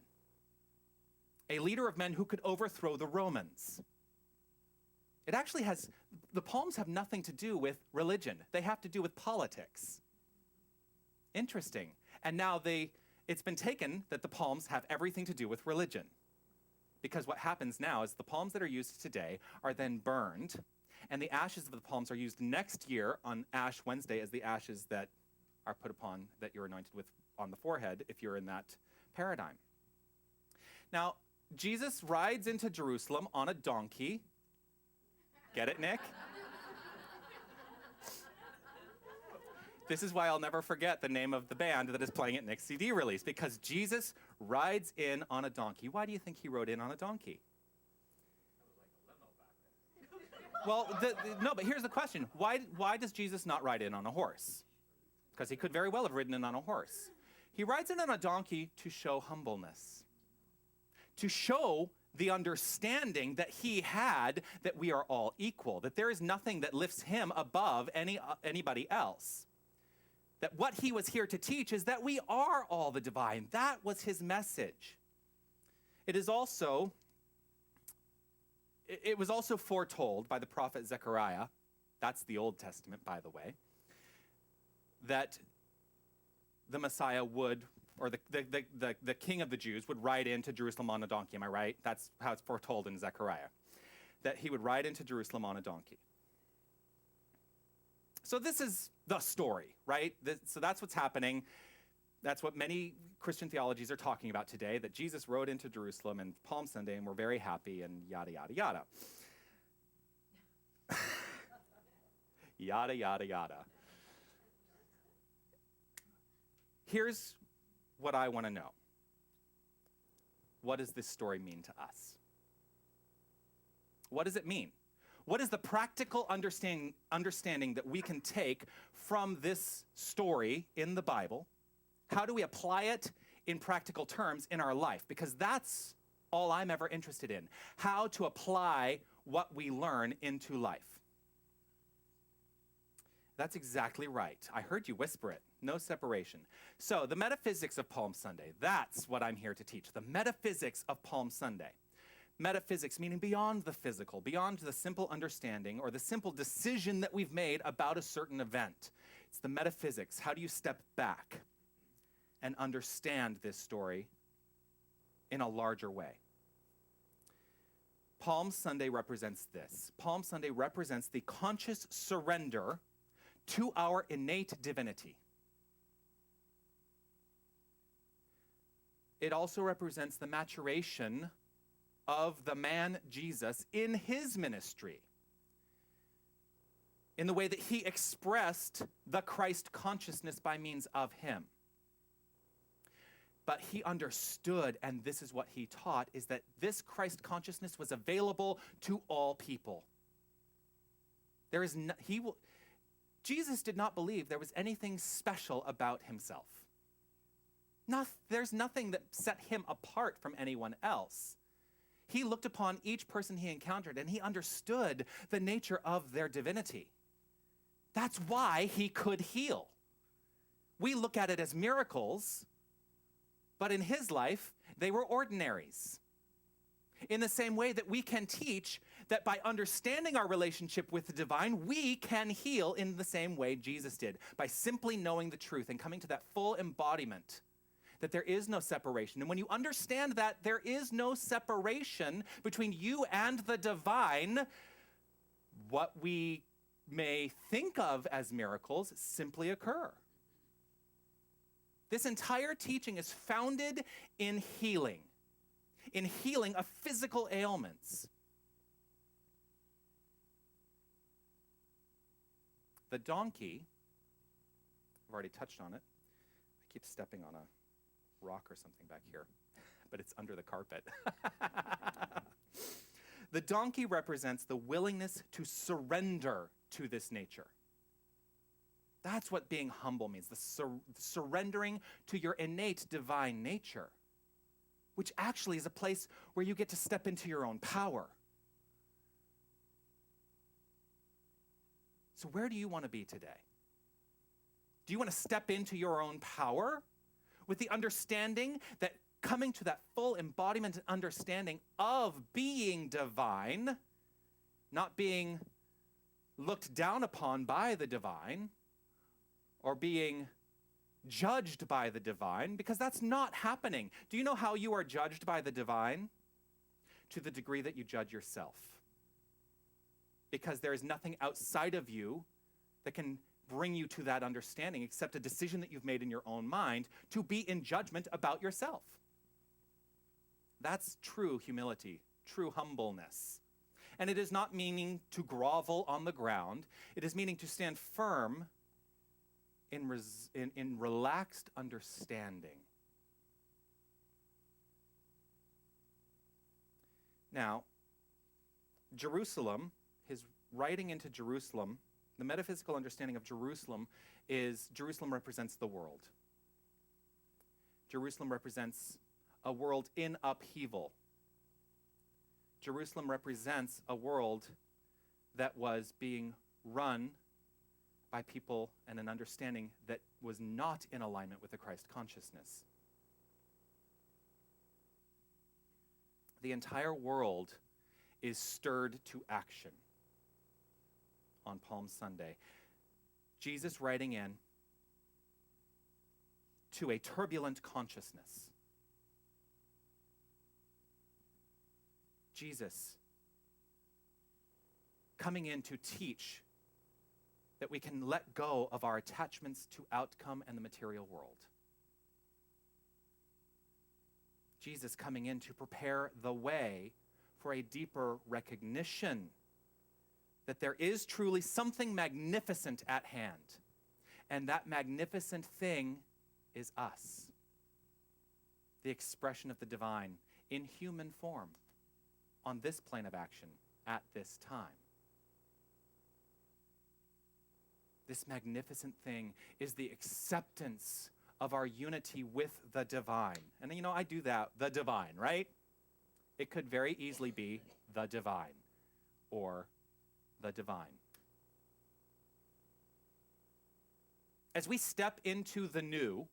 A leader of men who could overthrow the Romans. It actually has, the palms have nothing to do with religion. They have to do with politics. Interesting. And now it's been taken that the palms have everything to do with religion. Because what happens now is the palms that are used today are then burned, and the ashes of the palms are used next year on Ash Wednesday as the ashes that are put upon, that you're anointed with on the forehead if you're in that paradigm. Now, Jesus rides into Jerusalem on a donkey. Get it, Nick? This is why I'll never forget the name of the band that is playing at Nick's CD release, because Jesus rides in on a donkey. Why do you think he rode in on a donkey? Well, no, but here's the question. Why does Jesus not ride in on a horse? Because he could very well have ridden in on a horse. He rides in on a donkey to show humbleness, to show the understanding that he had that we are all equal, that there is nothing that lifts him above anybody else. That what he was here to teach is that we are all the divine. That was his message. It was also foretold by the prophet Zechariah, that's the Old Testament, by the way, that the Messiah would, or the king of the Jews would ride into Jerusalem on a donkey. Am I right? That's how it's foretold in Zechariah, that he would ride into Jerusalem on a donkey. So this is the story, right? So that's what's happening. That's what many Christian theologies are talking about today, that Jesus rode into Jerusalem and Palm Sunday, and we're very happy, and yada, yada, yada. Yada, yada, yada. Here's what I want to know. What does this story mean to us? What does it mean? What is the practical understanding that we can take from this story in the Bible? How do we apply it in practical terms in our life? Because that's all I'm ever interested in. How to apply what we learn into life. That's exactly right. I heard you whisper it. No separation. So the metaphysics of Palm Sunday, that's what I'm here to teach. The metaphysics of Palm Sunday. Metaphysics meaning beyond the physical, beyond the simple understanding or the simple decision that we've made about a certain event. It's the metaphysics. How do you step back and understand this story in a larger way? Palm Sunday represents this. Palm Sunday represents the conscious surrender to our innate divinity. It also represents the maturation of the man Jesus in his ministry, in the way that he expressed the Christ consciousness by means of him. But he understood, and this is what he taught, is that this Christ consciousness was available to all people. Jesus did not believe there was anything special about himself. There's nothing that set him apart from anyone else. He looked upon each person he encountered, and he understood the nature of their divinity. That's why he could heal. We look at it as miracles, but in his life, they were ordinaries. In the same way that we can teach that by understanding our relationship with the divine, we can heal in the same way Jesus did, by simply knowing the truth and coming to that full embodiment that there is no separation. And when you understand that there is no separation between you and the divine, what we may think of as miracles simply occur. This entire teaching is founded in healing of physical ailments. The donkey, I've already touched on it. I keep stepping on a rock or something back here, but it's under the carpet. The donkey represents the willingness to surrender to this nature. That's what being humble means, the surrendering to your innate divine nature, which actually is a place where you get to step into your own power. So where do you want to be today? Do you want to step into your own power with the understanding that coming to that full embodiment and understanding of being divine, not being looked down upon by the divine or being judged by the divine, because that's not happening. Do you know how you are judged by the divine? To the degree that you judge yourself. Because there is nothing outside of you that can bring you to that understanding except a decision that you've made in your own mind to be in judgment about yourself. That's true humility, true humbleness. And it is not meaning to grovel on the ground. It is meaning to stand firm in relaxed understanding. Now, Jerusalem, his writing into Jerusalem, the metaphysical understanding of Jerusalem is Jerusalem represents the world. Jerusalem represents a world in upheaval. Jerusalem represents a world that was being run by people and an understanding that was not in alignment with the Christ consciousness. The entire world is stirred to action on Palm Sunday. Jesus writing in to a turbulent consciousness. Jesus coming in to teach that we can let go of our attachments to outcome and the material world. Jesus coming in to prepare the way for a deeper recognition that there is truly something magnificent at hand. And that magnificent thing is us, the expression of the divine in human form on this plane of action at this time. This magnificent thing is the acceptance of our unity with the divine. And you know, I do that, the divine, right? It could very easily be the divine or the divine. As we step into the new,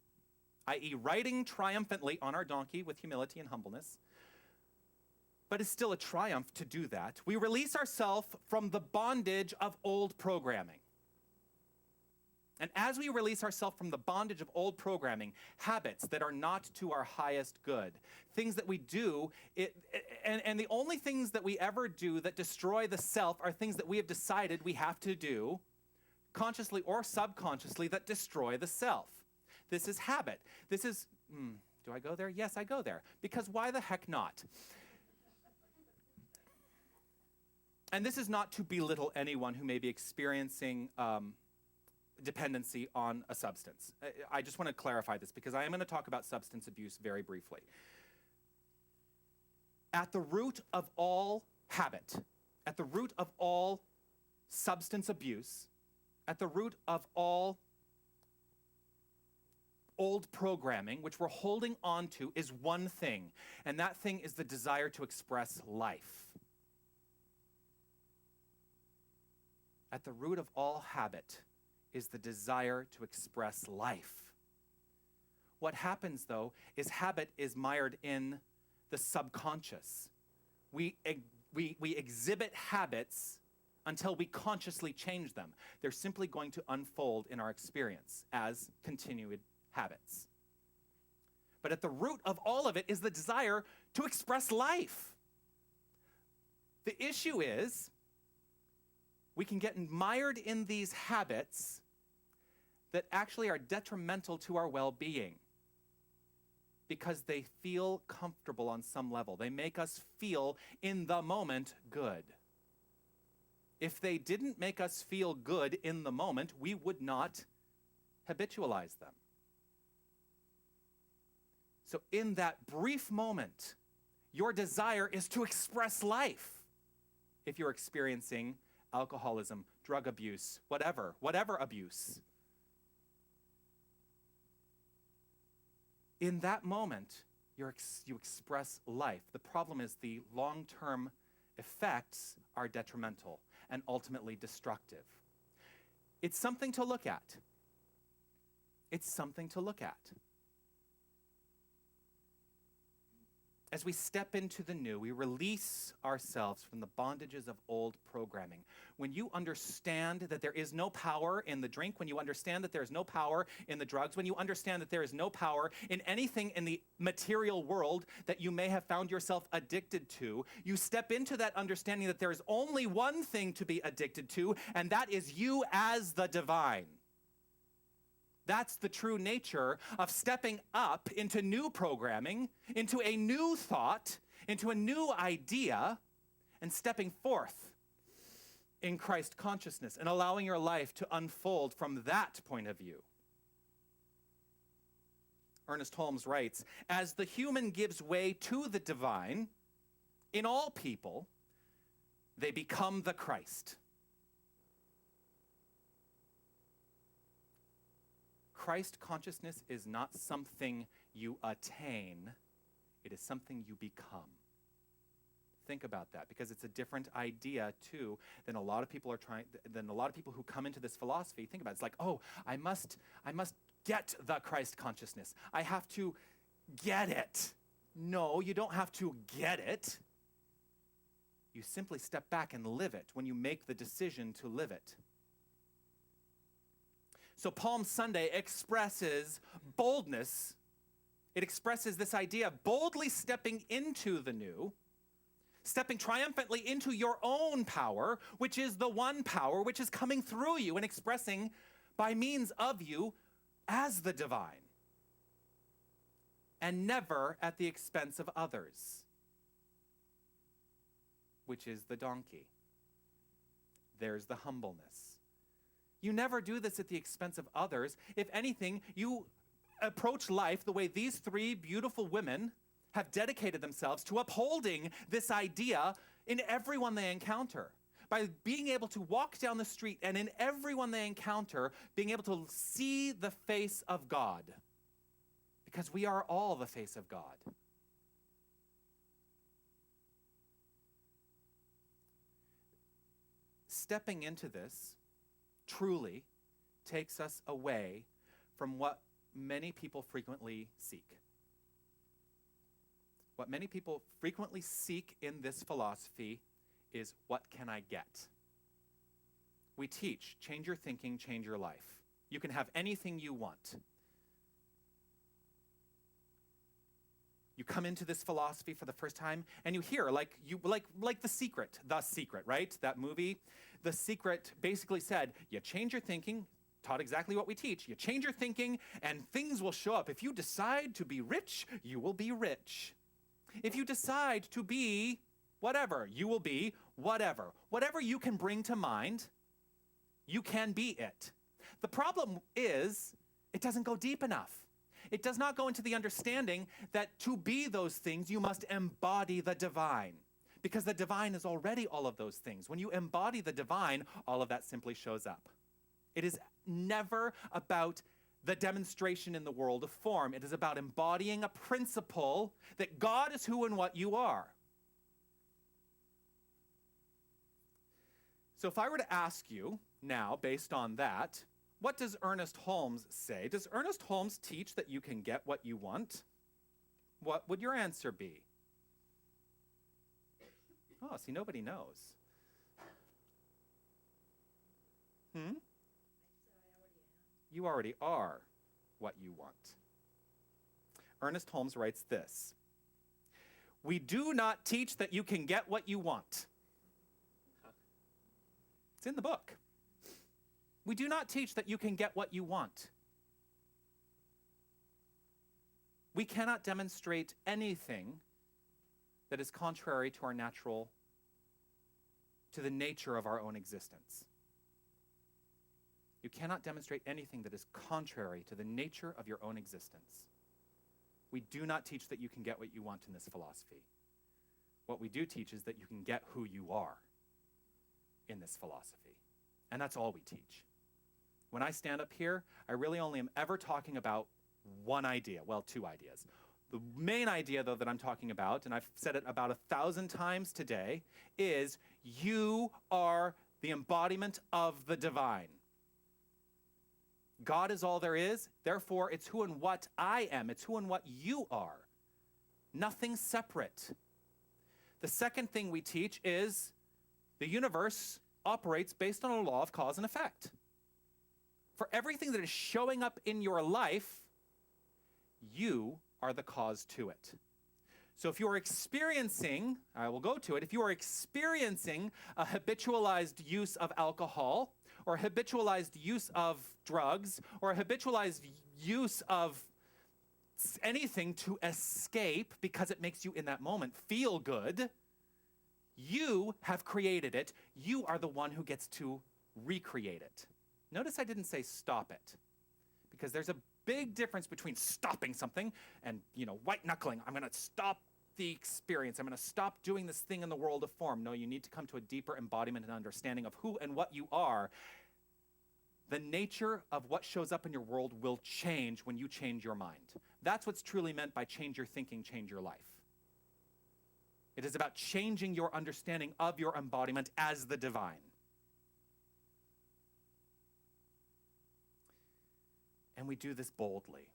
i.e. riding triumphantly on our donkey with humility and humbleness, but it's still a triumph to do that, we release ourselves from the bondage of old programming. And as we release ourselves from the bondage of old programming, habits that are not to our highest good, things that we do, and the only things that we ever do that destroy the self are things that we have decided we have to do, consciously or subconsciously, that destroy the self. This is habit. This is, do I go there? Yes, I go there. Because why the heck not? And this is not to belittle anyone who may be experiencing dependency on a substance. I just want to clarify this because I am going to talk about substance abuse very briefly. At the root of all habit, at the root of all substance abuse, at the root of all old programming, which we're holding on to, is one thing, and that thing is the desire to express life. At the root of all habit is the desire to express life. What happens, though, is habit is mired in the subconscious, we exhibit habits until we consciously change them. They're simply going to unfold in our experience as continued habits. But at the root of all of it is the desire to express life. The issue is we can get mired in these habits that actually are detrimental to our well-being because they feel comfortable on some level. They make us feel in the moment good. If they didn't make us feel good in the moment, we would not habitualize them. So in that brief moment, your desire is to express life. If you're experiencing alcoholism, drug abuse, whatever abuse. In that moment, you express life. The problem is the long-term effects are detrimental and ultimately destructive. It's something to look at. It's something to look at. As we step into the new, we release ourselves from the bondages of old programming. When you understand that there is no power in the drink, when you understand that there is no power in the drugs, when you understand that there is no power in anything in the material world that you may have found yourself addicted to, you step into that understanding that there is only one thing to be addicted to, and that is you as the divine. That's the true nature of stepping up into new programming, into a new thought, into a new idea, and stepping forth in Christ consciousness and allowing your life to unfold from that point of view. Ernest Holmes writes, as the human gives way to the divine, in all people, they become the Christ. Christ consciousness is not something you attain, it is something you become. Think about that, because it's a different idea too than a lot of people who come into this philosophy. Think about it. It's like, oh, I must get the Christ consciousness. I have to get it. No, you don't have to get it. You simply step back and live it when you make the decision to live it. So Palm Sunday expresses boldness. It expresses this idea of boldly stepping into the new, stepping triumphantly into your own power, which is the one power which is coming through you and expressing by means of you as the divine, and never at the expense of others, which is the donkey. There's the humbleness. You never do this at the expense of others. If anything, you approach life the way these three beautiful women have dedicated themselves to upholding this idea in everyone they encounter. By being able to walk down the street and in everyone they encounter, being able to see the face of God. Because we are all the face of God. Stepping into this truly takes us away from what many people frequently seek. What many people frequently seek in this philosophy is, what can I get? We teach, change your thinking, change your life. You can have anything you want. You come into this philosophy for the first time and you hear like The Secret, right? That movie. The Secret basically said, you change your thinking, taught exactly what we teach. You change your thinking and things will show up. If you decide to be rich, you will be rich. If you decide to be whatever, you will be whatever. Whatever you can bring to mind, you can be it. The problem is, it doesn't go deep enough. It does not go into the understanding that to be those things, you must embody the divine. Because the divine is already all of those things. When you embody the divine, all of that simply shows up. It is never about the demonstration in the world of form. It is about embodying a principle that God is who and what you are. So if I were to ask you now, based on that, what does Ernest Holmes say? Does Ernest Holmes teach that you can get what you want? What would your answer be? Oh, see, nobody knows. You already are what you want. Ernest Holmes writes this: "We do not teach that you can get what you want." It's in the book. We do not teach that you can get what you want. We cannot demonstrate anything that is contrary to our natural, to the nature of our own existence. You cannot demonstrate anything that is contrary to the nature of your own existence. We do not teach that you can get what you want in this philosophy. What we do teach is that you can get who you are in this philosophy. And that's all we teach. When I stand up here, I really only am ever talking about one idea, well, two ideas. The main idea, though, that I'm talking about, and I've said it about 1,000 times today, is you are the embodiment of the divine. God is all there is, therefore it's who and what I am, it's who and what you are. Nothing separate. The second thing we teach is the universe operates based on a law of cause and effect. For everything that is showing up in your life, you are the cause to it. So if you are experiencing, I will go to it, if you are experiencing a habitualized use of alcohol, or a habitualized use of drugs, or a habitualized use of anything to escape because it makes you in that moment feel good, you have created it. You are the one who gets to recreate it. Notice I didn't say stop it, because there's a big difference between stopping something and, white knuckling. I'm going to stop the experience. I'm going to stop doing this thing in the world of form. No, you need to come to a deeper embodiment and understanding of who and what you are. The nature of what shows up in your world will change when you change your mind. That's what's truly meant by change your thinking, change your life. It is about changing your understanding of your embodiment as the divine. And we do this boldly,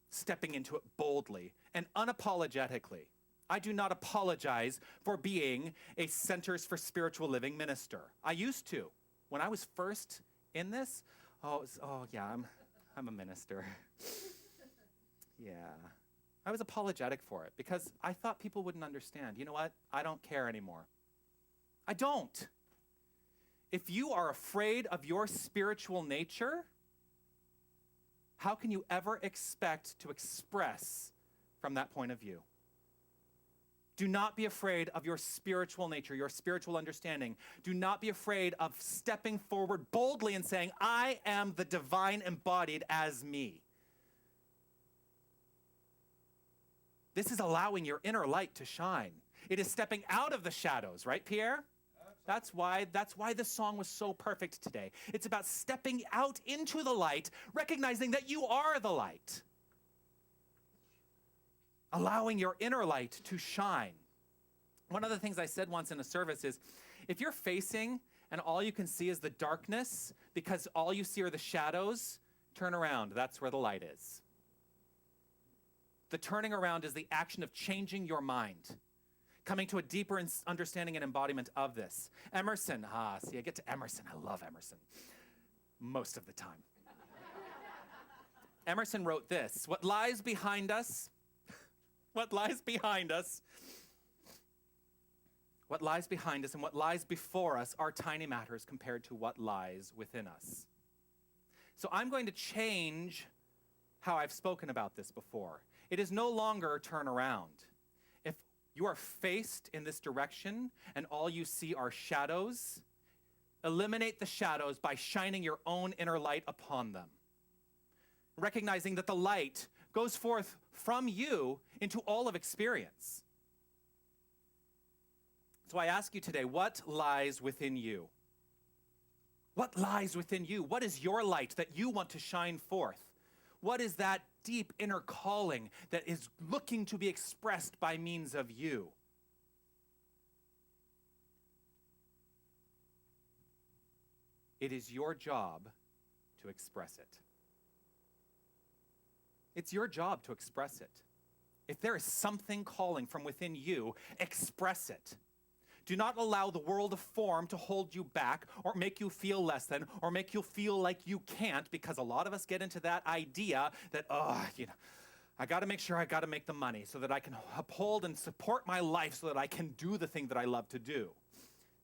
stepping into it boldly and unapologetically. I do not apologize for being a Centers for Spiritual Living minister. I used to. When I was first in this, I'm a minister. Yeah. I was apologetic for it because I thought people wouldn't understand. You know what? I don't care anymore. I don't. If you are afraid of your spiritual nature, how can you ever expect to express from that point of view? Do not be afraid of your spiritual nature, your spiritual understanding. Do not be afraid of stepping forward boldly and saying, I am the divine embodied as me. This is allowing your inner light to shine. It is stepping out of the shadows, right, Pierre? That's why this song was so perfect today. It's about stepping out into the light, recognizing that you are the light. Allowing your inner light to shine. One of the things I said once in a service is, if you're facing and all you can see is the darkness because all you see are the shadows, turn around. That's where the light is. The turning around is the action of changing your mind, coming to a deeper understanding and embodiment of this. Emerson, I get to Emerson. I love Emerson most of the time. Emerson wrote this: what lies behind us and what lies before us are tiny matters compared to what lies within us. So I'm going to change how I've spoken about this before. It is no longer turn around. If you are faced in this direction and all you see are shadows, eliminate the shadows by shining your own inner light upon them. Recognizing that the light goes forth from you into all of experience. So I ask you today, what lies within you? What lies within you? What is your light that you want to shine forth? What is that deep inner calling that is looking to be expressed by means of you? It is your job to express it. It's your job to express it. If there is something calling from within you, express it. Do not allow the world of form to hold you back or make you feel less than or make you feel like you can't, because a lot of us get into that idea that, I got to make sure I got to make the money so that I can uphold and support my life so that I can do the thing that I love to do.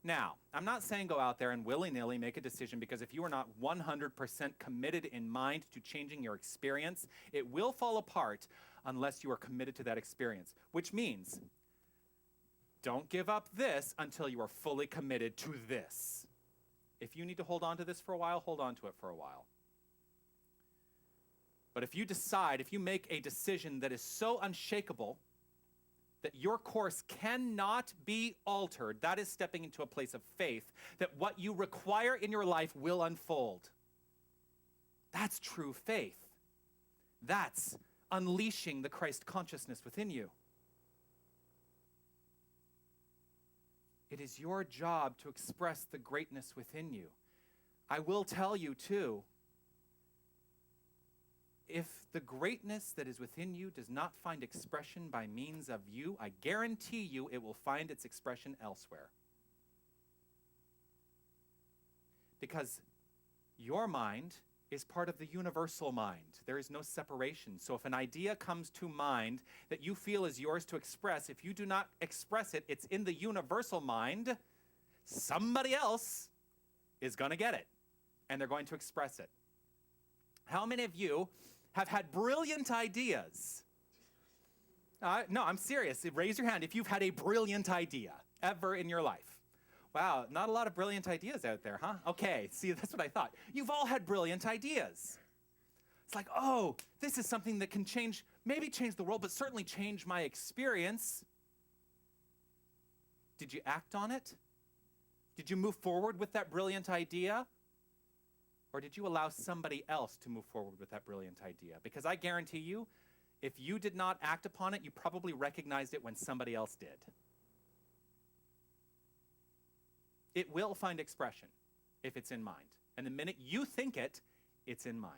Now, I'm not saying go out there and willy-nilly make a decision, because if you are not 100% committed in mind to changing your experience, it will fall apart unless you are committed to that experience, which means don't give up this until you are fully committed to this. If you need to hold on to this for a while, hold on to it for a while. But if you make a decision that is so unshakable that your course cannot be altered, that is stepping into a place of faith that what you require in your life will unfold. That's true faith. That's unleashing the Christ consciousness within you. It is your job to express the greatness within you. I will tell you too, if the greatness that is within you does not find expression by means of you, I guarantee you it will find its expression elsewhere. Because your mind is part of the universal mind. There is no separation. So if an idea comes to mind that you feel is yours to express, if you do not express it, it's in the universal mind. Somebody else is going to get it, and they're going to express it. How many of you have had brilliant ideas? No, I'm serious. Raise your hand if you've had a brilliant idea ever in your life. Wow, not a lot of brilliant ideas out there, huh? Okay, see, that's what I thought. You've all had brilliant ideas. It's like, oh, this is something that can maybe change the world, but certainly change my experience. Did you act on it? Did you move forward with that brilliant idea? Or did you allow somebody else to move forward with that brilliant idea? Because I guarantee you, if you did not act upon it, you probably recognized it when somebody else did. It will find expression if it's in mind. And the minute you think it, it's in mind.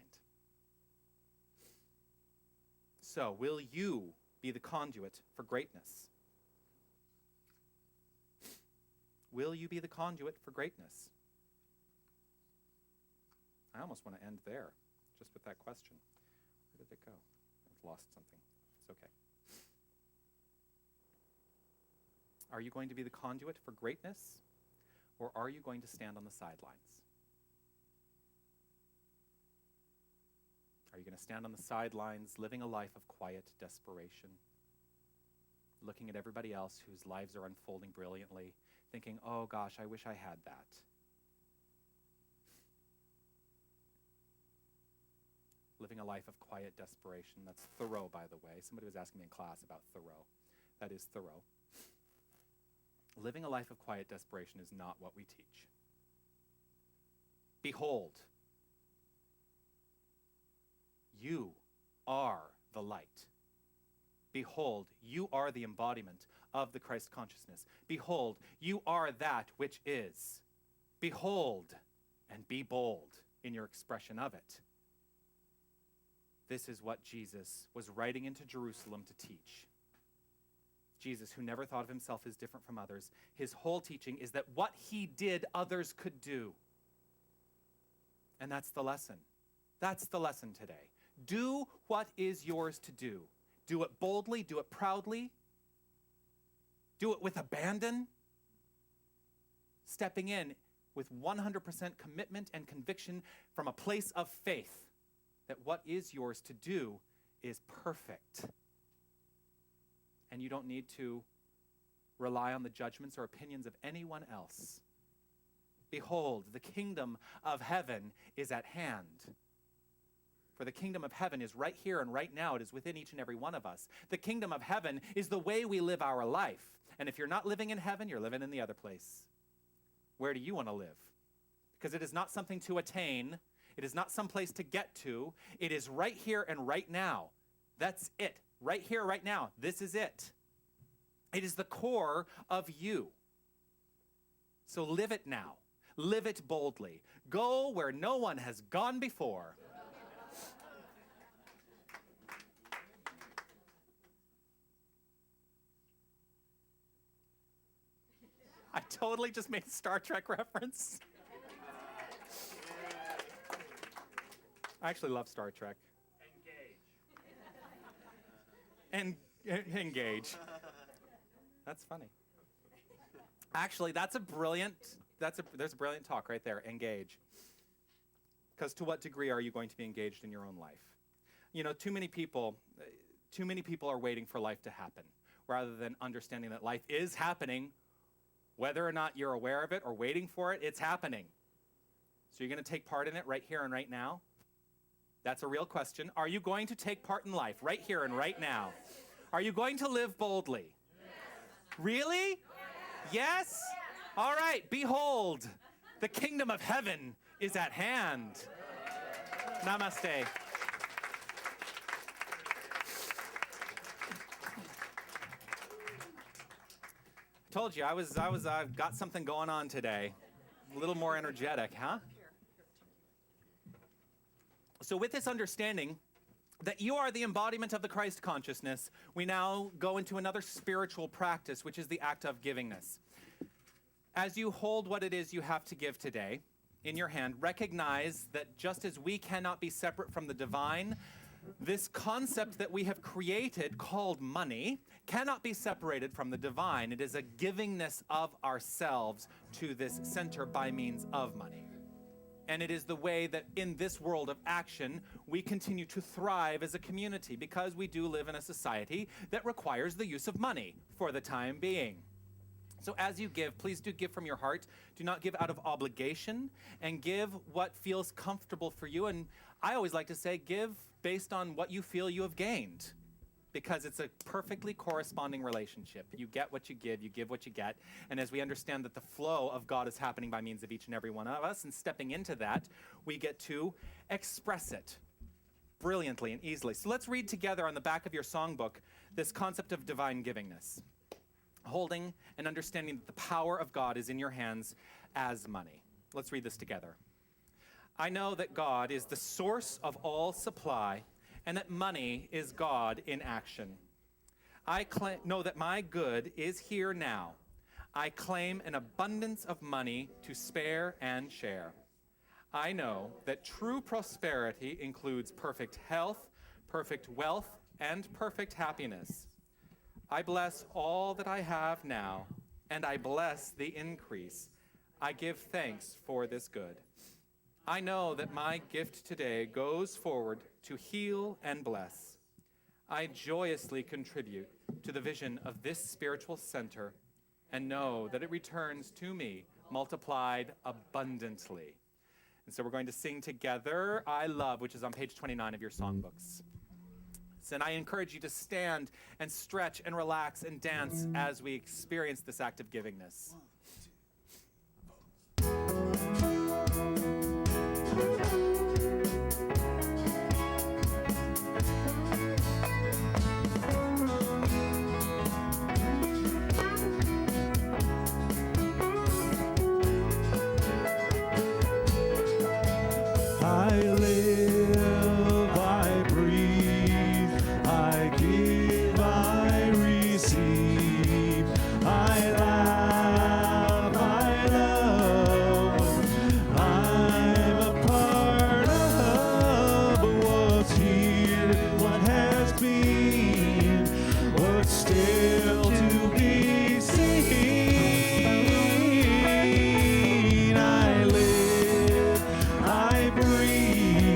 So, will you be the conduit for greatness? Will you be the conduit for greatness? I almost want to end there, just with that question. Where did it go? I've lost something. It's okay. Are you going to be the conduit for greatness? Or are you going to stand on the sidelines? Are you going to stand on the sidelines, living a life of quiet desperation, looking at everybody else whose lives are unfolding brilliantly, thinking, oh gosh, I wish I had that? Living a life of quiet desperation. That's Thoreau, by the way. Somebody was asking me in class about Thoreau. That is Thoreau. Living a life of quiet desperation is not what we teach. Behold, you are the light. Behold, you are the embodiment of the Christ consciousness. Behold, you are that which is. Behold, and be bold in your expression of it. This is what Jesus was riding into Jerusalem to teach. Jesus, who never thought of himself as different from others, his whole teaching is that what he did, others could do. And that's the lesson. That's the lesson today. Do what is yours to do. Do it boldly, do it proudly, do it with abandon, stepping in with 100% commitment and conviction from a place of faith that what is yours to do is perfect. And you don't need to rely on the judgments or opinions of anyone else. Behold, the kingdom of heaven is at hand. For the kingdom of heaven is right here and right now. It is within each and every one of us. The kingdom of heaven is the way we live our life. And if you're not living in heaven, you're living in the other place. Where do you want to live? Because it is not something to attain. It is not some place to get to. It is right here and right now. That's it. Right here, right now. This is it. It is the core of you. So live it now. Live it boldly. Go where no one has gone before. I totally just made a Star Trek reference. I actually love Star Trek. Engage. That's funny. Actually, there's a brilliant talk right there. Engage. Because to what degree are you going to be engaged in your own life? You know, too many people are waiting for life to happen rather than understanding that life is happening, whether or not you're aware of it or waiting for it. It's happening. So you're going to take part in it right here and right now? That's a real question. Are you going to take part in life right here and right now? Are you going to live boldly? Yes. Really? Yes? All right. Behold, the kingdom of heaven is at hand. Namaste. Told you I've got something going on today. A little more energetic, huh? So with this understanding that you are the embodiment of the Christ consciousness, we now go into another spiritual practice, which is the act of givingness. As you hold what it is you have to give today in your hand, recognize that just as we cannot be separate from the divine, this concept that we have created called money cannot be separated from the divine. It is a givingness of ourselves to this center by means of money. And it is the way that in this world of action, we continue to thrive as a community because we do live in a society that requires the use of money for the time being. So as you give, please do give from your heart. Do not give out of obligation, and give what feels comfortable for you. And I always like to say, give based on what you feel you have gained, because it's a perfectly corresponding relationship. You get what you give what you get. And as we understand that the flow of God is happening by means of each and every one of us, and stepping into that, we get to express it brilliantly and easily. So let's read together on the back of your songbook this concept of divine givingness, holding and understanding that the power of God is in your hands as money. Let's read this together. I know that God is the source of all supply, and that money is God in action. I know that my good is here now. I claim an abundance of money to spare and share. I know that true prosperity includes perfect health, perfect wealth, and perfect happiness. I bless all that I have now, and I bless the increase. I give thanks for this good. I know that my gift today goes forward to heal and bless. I joyously contribute to the vision of this spiritual center and know that it returns to me multiplied abundantly. And so we're going to sing together I Love, which is on page 29 of your songbooks. And I encourage you to stand and stretch and relax and dance as we experience this act of givingness. I live, I breathe, I give, I receive, I laugh, I love, I'm a part of what's here, what has been, what's still to be seen. I live, I breathe,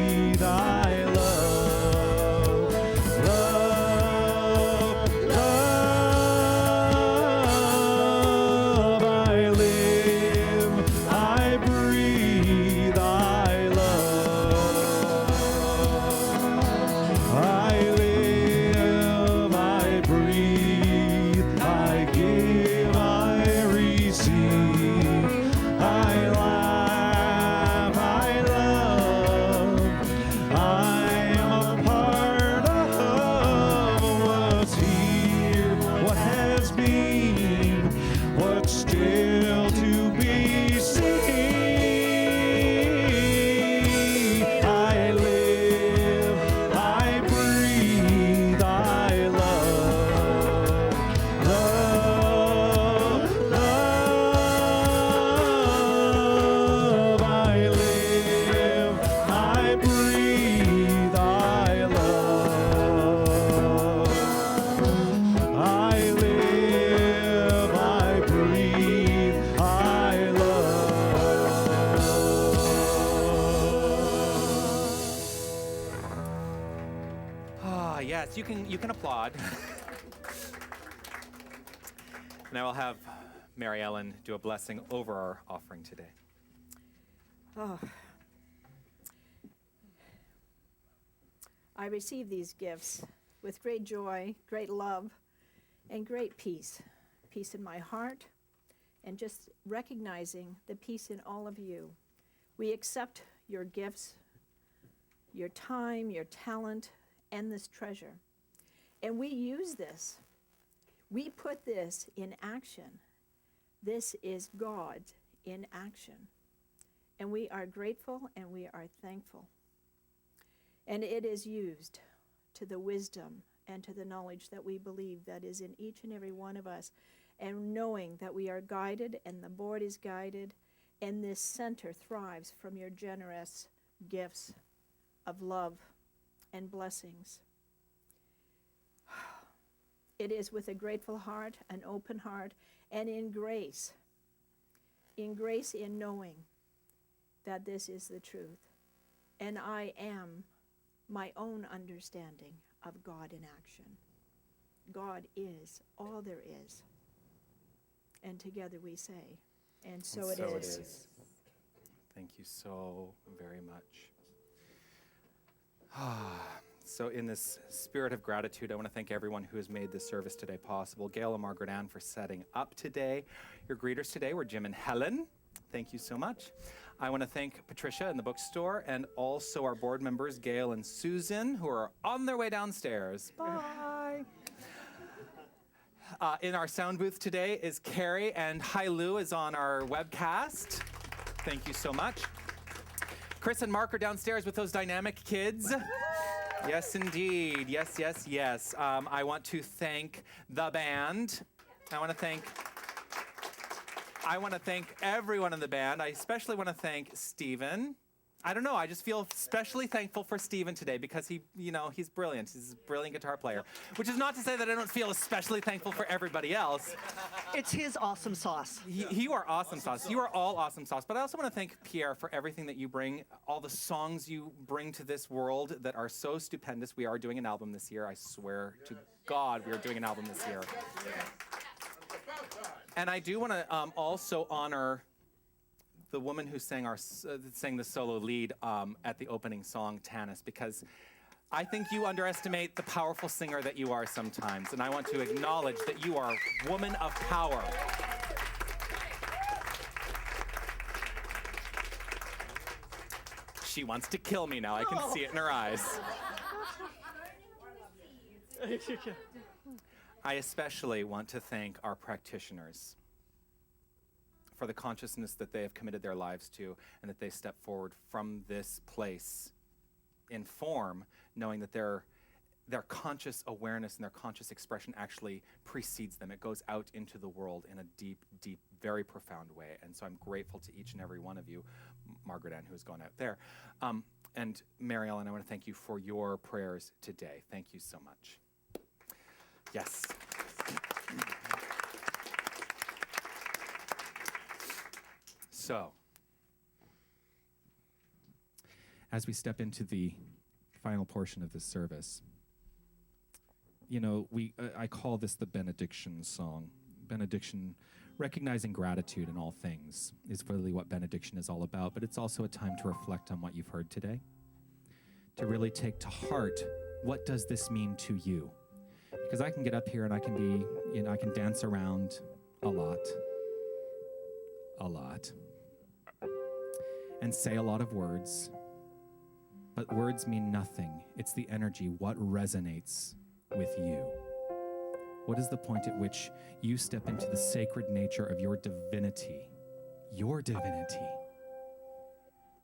Yes, you can applaud. And I will have Mary Ellen do a blessing over our offering today. Oh. I receive these gifts with great joy, great love, and great peace. Peace in my heart, and just recognizing the peace in all of you. We accept your gifts, your time, your talent, and this treasure. And we use this. We put this in action. This is God in action. And we are grateful and we are thankful. And it is used to the wisdom and to the knowledge that we believe that is in each and every one of us. And knowing that we are guided and the board is guided, and this center thrives from your generous gifts of love and blessings. It is with a grateful heart, an open heart, and in grace in knowing that this is the truth. And I am my own understanding of God in action. God is all there is. And together we say, and so it is. Thank you so very much. So in this spirit of gratitude, I want to thank everyone who has made this service today possible. Gail and Margaret Ann for setting up today. Your greeters today were Jim and Helen. Thank you so much. I want to thank Patricia in the bookstore, and also our board members, Gail and Susan, who are on their way downstairs. Bye. In our sound booth today is Carrie, and Hi Lou is on our webcast. Thank you so much. Chris and Mark are downstairs with those dynamic kids. Yes, indeed. Yes, yes, yes. I want to thank the band. I want to thank everyone in the band. I especially want to thank Stephen. I don't know, I just feel especially thankful for Stephen today because he's brilliant. He's a brilliant guitar player. Which is not to say that I don't feel especially thankful for everybody else. It's his awesome sauce. You are awesome sauce. You are all awesome sauce. But I also want to thank Pierre for everything that you bring, all the songs you bring to this world that are so stupendous. We are doing an album this year. I swear to God we are doing an album this year. And I do want to also honor the woman who sang the solo lead at the opening song, Tanis, because I think you underestimate the powerful singer that you are sometimes, and I want to acknowledge that you are a woman of power. She wants to kill me now. I can see it in her eyes. I especially want to thank our practitioners for the consciousness that they have committed their lives to, and that they step forward from this place in form, knowing that their conscious awareness and their conscious expression actually precedes them. It goes out into the world in a deep, deep, very profound way. And so I'm grateful to each and every one of you, Margaret Ann, who has gone out there. And Mary Ellen, I want to thank you for your prayers today. Thank you so much. Yes. So, as we step into the final portion of this service, I call this the benediction song. Benediction, recognizing gratitude in all things, is really what benediction is all about, but it's also a time to reflect on what you've heard today, to really take to heart, what does this mean to you? Because I can get up here and I can I can dance around a lot, and say a lot of words, but words mean nothing. It's the energy, what resonates with you. What is the point at which you step into the sacred nature of your divinity? Your divinity.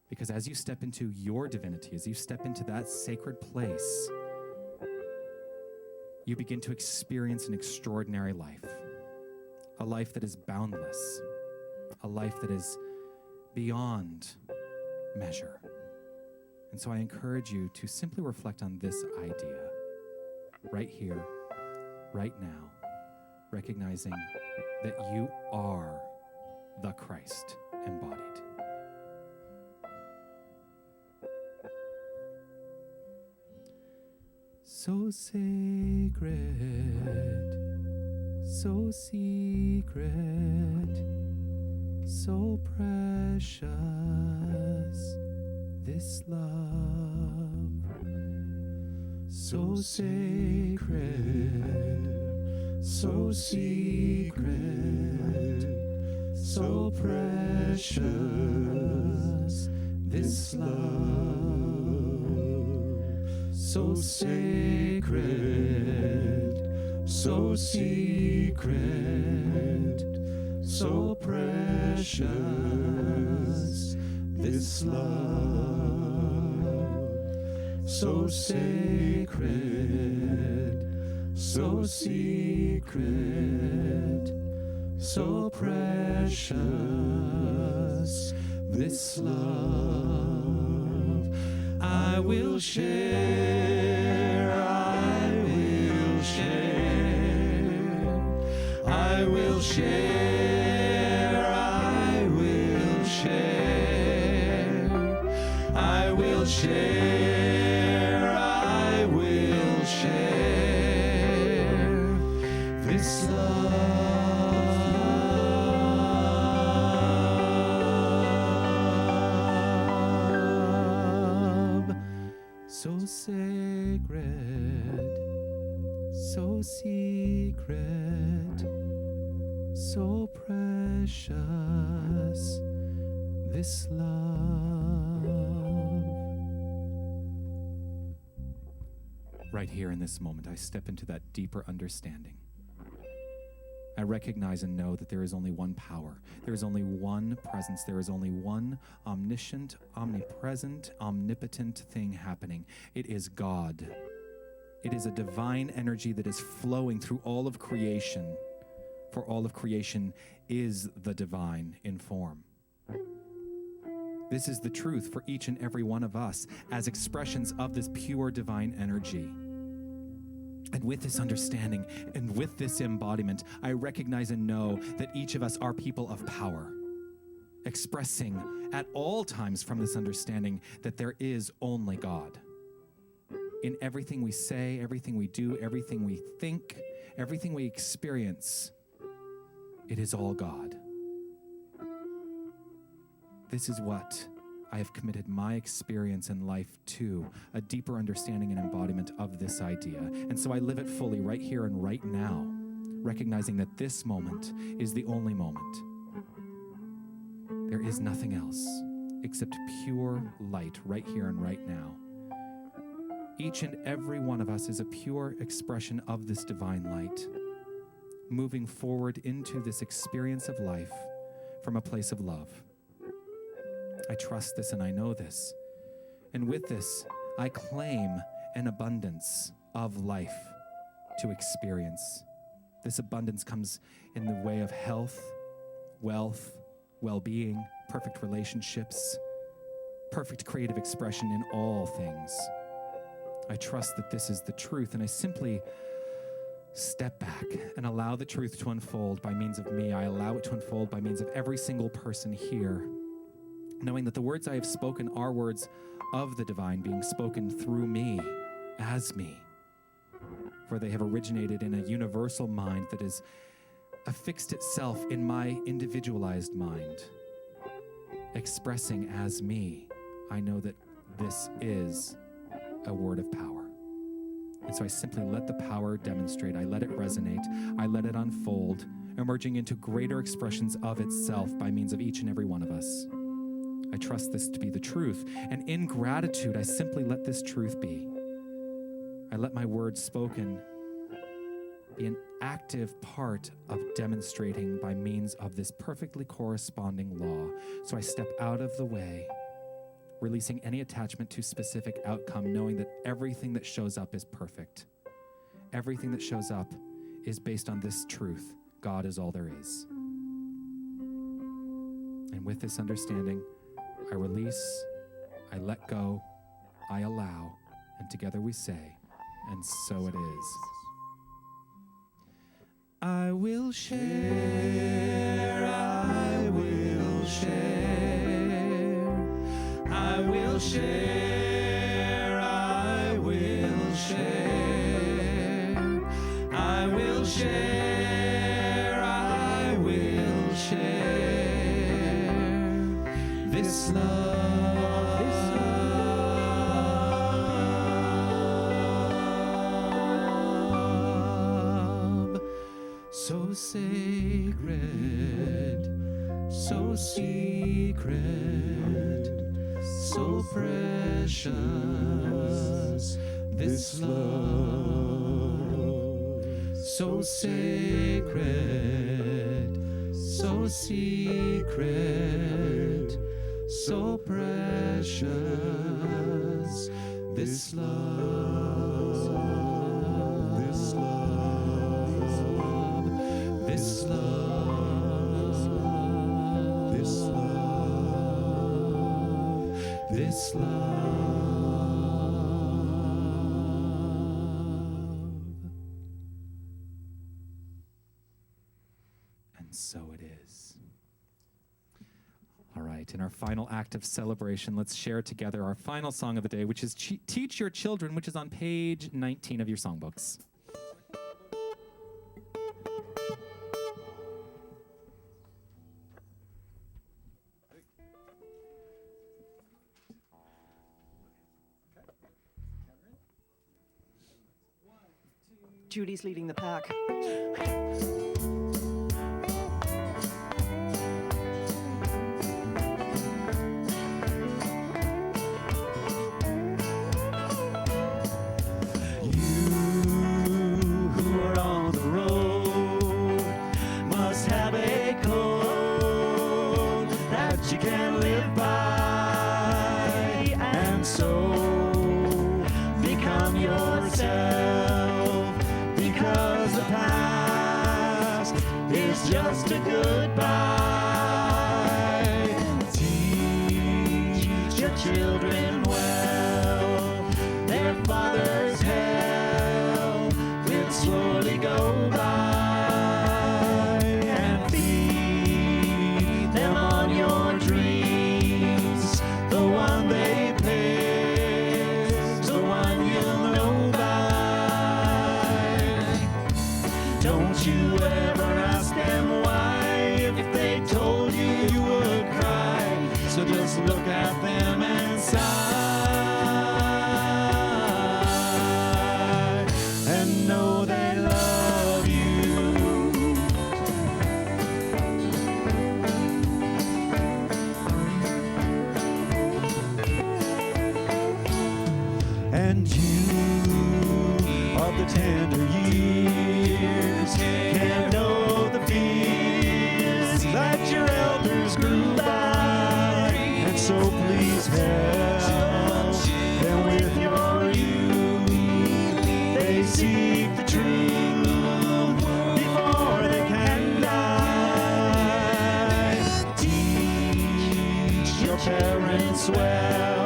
Because as you step into your divinity, as you step into that sacred place, you begin to experience an extraordinary life. A life that is boundless. A life that is beyond measure. And so I encourage you to simply reflect on this idea right here, right now, recognizing that you are the Christ embodied. so sacred, so secret, so precious, this love, so sacred, so secret, so precious, this love, so sacred, so secret, so precious, this love, so sacred, so secret, so precious, this love. I will share, I will share, I will share, I will share, I will share, I will share, this love. So sacred, so secret, so precious, this love. Right here in this moment, I step into that deeper understanding. I recognize and know that there is only one power. There is only one presence. There is only one omniscient, omnipresent, omnipotent thing happening. It is God. It is a divine energy that is flowing through all of creation, for all of creation is the divine in form. This is the truth for each and every one of us as expressions of this pure divine energy. And with this understanding and with this embodiment, I recognize and know that each of us are people of power, expressing at all times from this understanding that there is only God. In everything we say, everything we do, everything we think, everything we experience, it is all God. This is what I have committed my experience in life to, a deeper understanding and embodiment of this idea. And so I live it fully right here and right now, recognizing that this moment is the only moment. There is nothing else except pure light right here and right now. Each and every one of us is a pure expression of this divine light, moving forward into this experience of life from a place of love. I trust this and I know this. And with this, I claim an abundance of life to experience. This abundance comes in the way of health, wealth, well-being, perfect relationships, perfect creative expression in all things. I trust that this is the truth, and I simply step back and allow the truth to unfold by means of me. I allow it to unfold by means of every single person here, knowing that the words I have spoken are words of the divine being spoken through me, as me. For they have originated in a universal mind that has affixed itself in my individualized mind. Expressing as me, I know that this is a word of power. And so I simply let the power demonstrate. I let it resonate. I let it unfold, emerging into greater expressions of itself by means of each and every one of us. I trust this to be the truth, and in gratitude, I simply let this truth be. I let my words spoken be an active part of demonstrating by means of this perfectly corresponding law. So I step out of the way, releasing any attachment to specific outcome, knowing that everything that shows up is perfect. Everything that shows up is based on this truth: God is all there is. And with this understanding, I release, I let go, I allow, and together we say, and so it is. I will share, I will share, I will share, I will share, share, I will share this love, this love, so sacred, so secret, so precious, this love, so sacred, so secret, so precious, this love, this love, this love, this love, this love. And so it is. All right, in our final act of celebration, let's share together our final song of the day, which is Teach Your Children, which is on page 19 of your songbooks. Judy's leading the pack. You can live by, and so become yourself, because the past is just a goodbye. Teach your children well, their father's hell will slowly go by. Don't you ever ask them why, if they told you you would cry. So just look at them and sigh, and know they love you. And you of the tender years can't know the fears that your elders grew by, and so please help them with your youth. They seek the truth before they can die. Teach your parents well,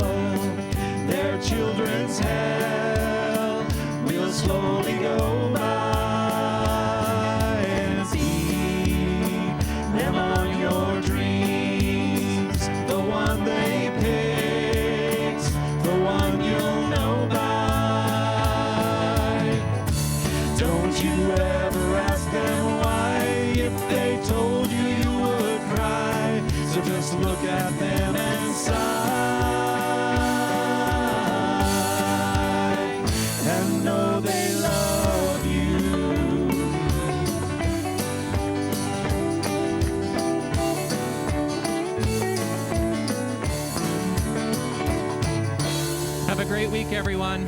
their children's hell will slowly go by. Just look at them and sigh, and know they love you. Have a great week, everyone.